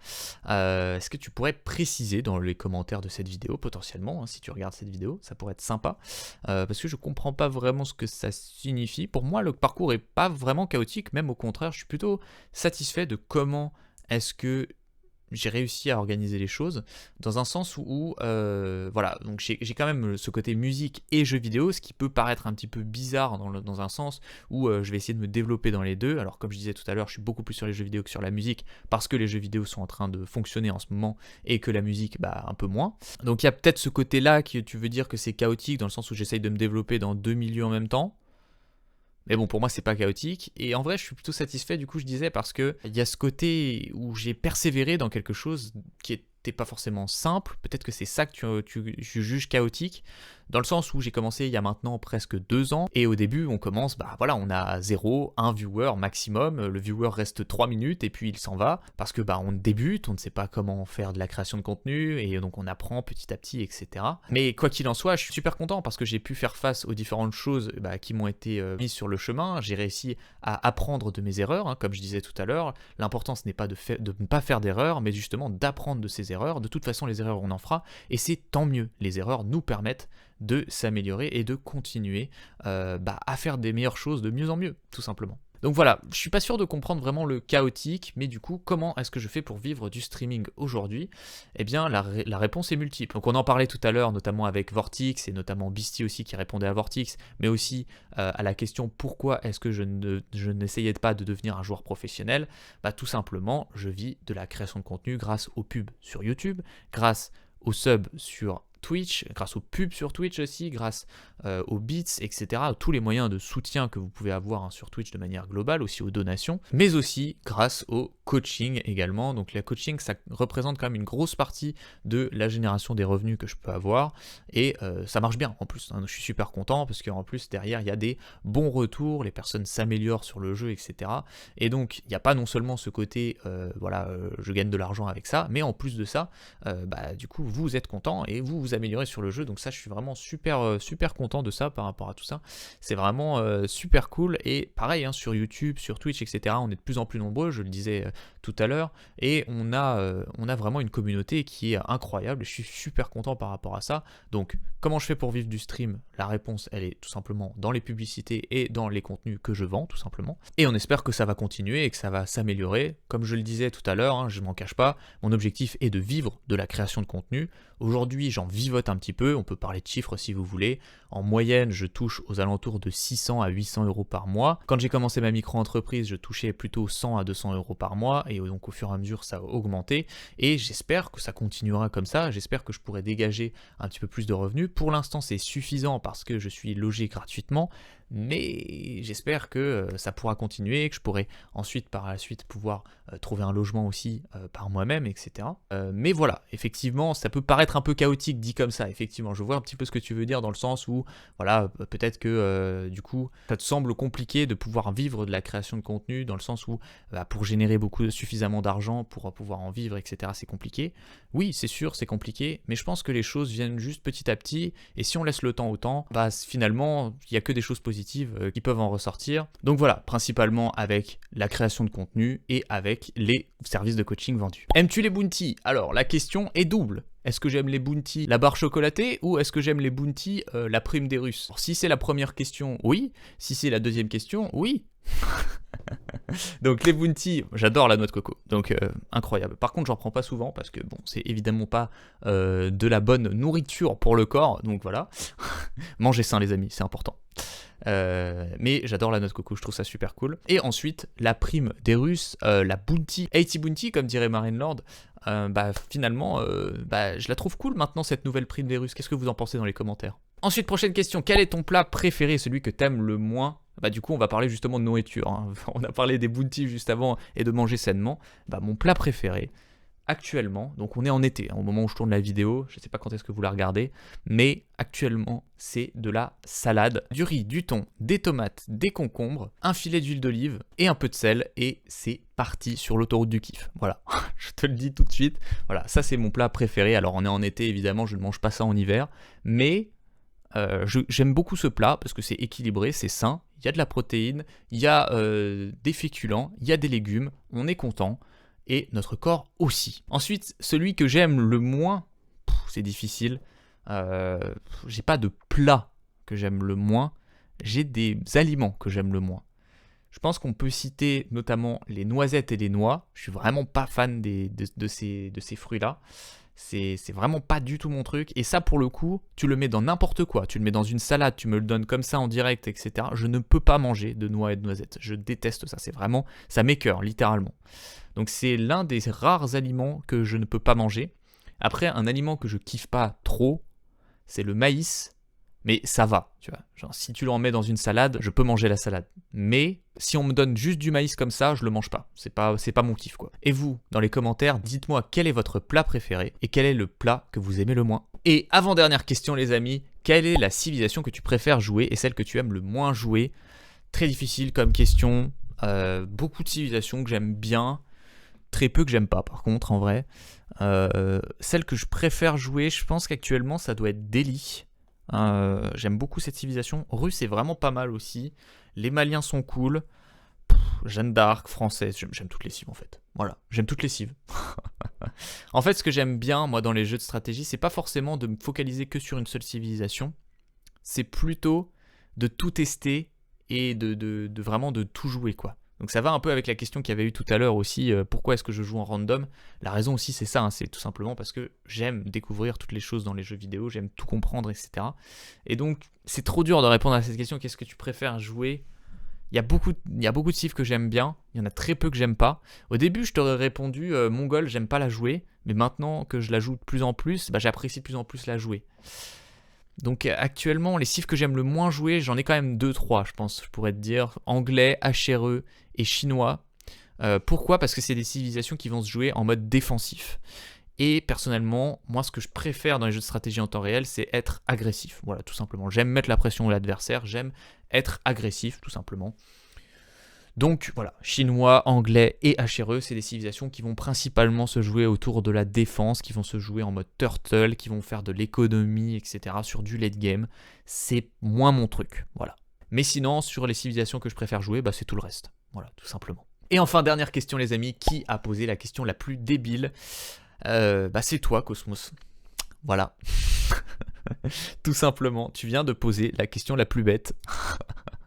Est-ce que tu pourrais préciser dans les commentaires de cette vidéo, potentiellement, hein, si tu regardes cette vidéo, ça pourrait être sympa. Parce que je comprends pas vraiment ce que ça signifie. Pour moi, le parcours est pas vraiment chaotique, même au contraire, je suis plutôt satisfait de comment est-ce que j'ai réussi à organiser les choses dans un sens où voilà, donc j'ai quand même ce côté musique et jeux vidéo, ce qui peut paraître un petit peu bizarre dans un sens où je vais essayer de me développer dans les deux. Alors comme je disais tout à l'heure, je suis beaucoup plus sur les jeux vidéo que sur la musique parce que les jeux vidéo sont en train de fonctionner en ce moment et que la musique bah un peu moins. Donc il y a peut-être ce côté-là que tu veux dire que c'est chaotique dans le sens où j'essaye de me développer dans deux milieux en même temps. Mais bon, pour moi, c'est pas chaotique. Et en vrai, je suis plutôt satisfait, du coup, je disais, parce que il y a ce côté où j'ai persévéré dans quelque chose qui était pas forcément simple. Peut-être que c'est ça que tu juges chaotique. Dans le sens où j'ai commencé il y a maintenant presque 2 ans. Et au début, on commence, bah voilà, on a 0, 1 viewer maximum. Le viewer reste 3 minutes et puis il s'en va. Parce que bah on débute, on ne sait pas comment faire de la création de contenu. Et donc on apprend petit à petit, etc. Mais quoi qu'il en soit, je suis super content parce que j'ai pu faire face aux différentes choses bah, qui m'ont été mises sur le chemin. J'ai réussi à apprendre de mes erreurs, hein, comme je disais tout à l'heure. L'important, ce n'est pas de ne pas faire d'erreurs, mais justement d'apprendre de ces erreurs. De toute façon, les erreurs, on en fera. Et c'est tant mieux. Les erreurs nous permettent de s'améliorer et de continuer à faire des meilleures choses de mieux en mieux, tout simplement. Donc voilà, je suis pas sûr de comprendre vraiment le chaotique, mais du coup, comment est-ce que je fais pour vivre du streaming aujourd'hui? Eh bien, la réponse est multiple. Donc on en parlait tout à l'heure, notamment avec Vortix, et notamment Beastie aussi qui répondait à Vortix, mais aussi à la question pourquoi est-ce que je n'essayais pas de devenir un joueur professionnel? Bah tout simplement, je vis de la création de contenu grâce aux pubs sur YouTube, grâce aux subs sur Twitch, grâce aux pubs sur Twitch aussi, grâce aux bits, etc., tous les moyens de soutien que vous pouvez avoir sur Twitch de manière globale, aussi aux donations, mais aussi grâce au coaching également. Donc le coaching, ça représente quand même une grosse partie de la génération des revenus que je peux avoir, et ça marche bien en plus, hein. Je suis super content parce qu'en plus derrière il y a des bons retours, les personnes s'améliorent sur le jeu, etc. Et donc il n'y a pas non seulement ce côté, je gagne de l'argent avec ça, mais en plus de ça, du coup vous êtes content et vous améliorez sur le jeu. Donc ça, je suis vraiment super content de ça par rapport à tout ça. C'est vraiment super cool. Et pareil, hein, sur YouTube, sur Twitch, etc., on est de plus en plus nombreux, je le disais tout à l'heure, et on a vraiment une communauté qui est incroyable. Je suis super content par rapport à ça. Donc comment je fais pour vivre du stream? La réponse, elle est tout simplement dans les publicités et dans les contenus que je vends, tout simplement. Et on espère que ça va continuer et que ça va s'améliorer. Comme je le disais tout à l'heure, hein, je m'en cache pas, mon objectif est de vivre de la création de contenu. Aujourd'hui, j'en vis vivote un petit peu, on peut parler de chiffres si vous voulez. En moyenne, je touche aux alentours de 600 à 800 euros par mois. Quand j'ai commencé ma micro-entreprise, je touchais plutôt 100 à 200 euros par mois, et donc au fur et à mesure, ça a augmenté, et j'espère que ça continuera comme ça, j'espère que je pourrai dégager un petit peu plus de revenus. Pour l'instant, c'est suffisant parce que je suis logé gratuitement, mais j'espère que ça pourra continuer, que je pourrai ensuite par la suite pouvoir trouver un logement aussi par moi-même, etc. Mais voilà, effectivement, ça peut paraître un peu chaotique dit comme ça, effectivement, je vois un petit peu ce que tu veux dire dans le sens où, voilà, peut-être que du coup, ça te semble compliqué de pouvoir vivre de la création de contenu, dans le sens où pour générer suffisamment d'argent pour pouvoir en vivre, etc., c'est compliqué. Oui, c'est sûr, c'est compliqué, mais je pense que les choses viennent juste petit à petit, et si on laisse le temps au temps, finalement, il n'y a que des choses positives qui peuvent en ressortir. Donc voilà, principalement avec la création de contenu et avec les services de coaching vendus. Aimes-tu les bounties? Alors, la question est double. Est-ce que j'aime les bounties, la barre chocolatée, ou est-ce que j'aime les bounties, la prime des Russes? Alors, si c'est la première question, oui. Si c'est la deuxième question, oui. Donc les bounties, j'adore la noix de coco, donc incroyable. Par contre, j'en prends pas souvent parce que bon, c'est évidemment pas de la bonne nourriture pour le corps, donc voilà. Mangez sain les amis, c'est important. Mais j'adore la noix de coco, je trouve ça super cool. Et ensuite, la prime des Russes, la bounty, 80 bounty comme dirait Marine Lord, finalement, je la trouve cool maintenant cette nouvelle prime des Russes. Qu'est-ce que vous en pensez dans les commentaires? Ensuite, prochaine question, quel est ton plat préféré, celui que t'aimes le moins? Du coup, on va parler justement de nourriture, hein. On a parlé des bounties juste avant et de manger sainement. Mon plat préféré, actuellement, donc on est en été, hein, au moment où je tourne la vidéo, je ne sais pas quand est-ce que vous la regardez, mais actuellement, c'est de la salade, du riz, du thon, des tomates, des concombres, un filet d'huile d'olive et un peu de sel, et c'est parti sur l'autoroute du kiff. Voilà, je te le dis tout de suite. Voilà, ça c'est mon plat préféré. Alors on est en été, évidemment, je ne mange pas ça en hiver, mais j'aime beaucoup ce plat parce que c'est équilibré, c'est sain, il y a de la protéine, il y a des féculents, il y a des légumes, on est content, et notre corps aussi. Ensuite, celui que j'aime le moins, c'est difficile, j'ai pas de plat que j'aime le moins, j'ai des aliments que j'aime le moins. Je pense qu'on peut citer notamment les noisettes et les noix, je suis vraiment pas fan de ces fruits-là. C'est vraiment pas du tout mon truc. Et ça, pour le coup, tu le mets dans n'importe quoi. Tu le mets dans une salade, tu me le donnes comme ça en direct, etc. Je ne peux pas manger de noix et de noisettes. Je déteste ça. C'est vraiment, ça m'écoeure, littéralement. Donc c'est l'un des rares aliments que je ne peux pas manger. Après, un aliment que je kiffe pas trop, c'est le maïs. Mais ça va, tu vois. Genre, si tu l'en mets dans une salade, je peux manger la salade. Mais si on me donne juste du maïs comme ça, je le mange pas. C'est pas mon kiff, quoi. Et vous, dans les commentaires, dites-moi quel est votre plat préféré et quel est le plat que vous aimez le moins. Et avant-dernière question, les amis, quelle est la civilisation que tu préfères jouer et celle que tu aimes le moins jouer? Très difficile comme question. Beaucoup de civilisations que j'aime bien, très peu que j'aime pas, par contre, en vrai. Celle que je préfère jouer, je pense qu'actuellement, ça doit être Delhi. J'aime beaucoup cette civilisation. Russe est vraiment pas mal aussi. Les Maliens sont cool. Jeanne d'Arc, française, j'aime toutes les cives en fait. Voilà, j'aime toutes les cives. En fait, ce que j'aime bien, moi, dans les jeux de stratégie, c'est pas forcément de me focaliser que sur une seule civilisation. C'est plutôt de tout tester et de vraiment de tout jouer, quoi. Donc ça va un peu avec la question qu'il y avait eu tout à l'heure aussi, pourquoi est-ce que je joue en random? La raison aussi c'est ça, hein, c'est tout simplement parce que j'aime découvrir toutes les choses dans les jeux vidéo, j'aime tout comprendre, etc. Et donc c'est trop dur de répondre à cette question, qu'est-ce que tu préfères jouer? Il y a beaucoup de cives que j'aime bien, il y en a très peu que j'aime pas. Au début je t'aurais répondu Mongol, j'aime pas la jouer, mais maintenant que je la joue de plus en plus, j'apprécie de plus en plus la jouer. Donc actuellement, les cives que j'aime le moins jouer, j'en ai quand même 2-3, je pense, je pourrais te dire. Anglais, HRE et chinois. Pourquoi? Parce que c'est des civilisations qui vont se jouer en mode défensif. Et personnellement, moi, ce que je préfère dans les jeux de stratégie en temps réel, c'est être agressif. Voilà, tout simplement. J'aime mettre la pression à l'adversaire, j'aime être agressif, tout simplement. Donc voilà, chinois, anglais et HRE, c'est des civilisations qui vont principalement se jouer autour de la défense, qui vont se jouer en mode turtle, qui vont faire de l'économie, etc. sur du late game. C'est moins mon truc, voilà. Mais sinon, sur les civilisations que je préfère jouer, c'est tout le reste. Voilà, tout simplement. Et enfin, dernière question les amis, qui a posé la question la plus débile? C'est toi, Cosmos. Voilà. Tout simplement, tu viens de poser la question la plus bête.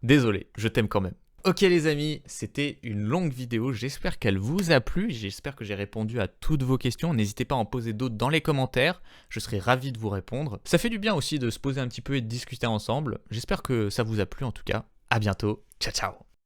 Désolé, je t'aime quand même. Ok les amis, c'était une longue vidéo, j'espère qu'elle vous a plu, j'espère que j'ai répondu à toutes vos questions, n'hésitez pas à en poser d'autres dans les commentaires, je serai ravi de vous répondre. Ça fait du bien aussi de se poser un petit peu et de discuter ensemble, j'espère que ça vous a plu en tout cas, à bientôt, ciao ciao.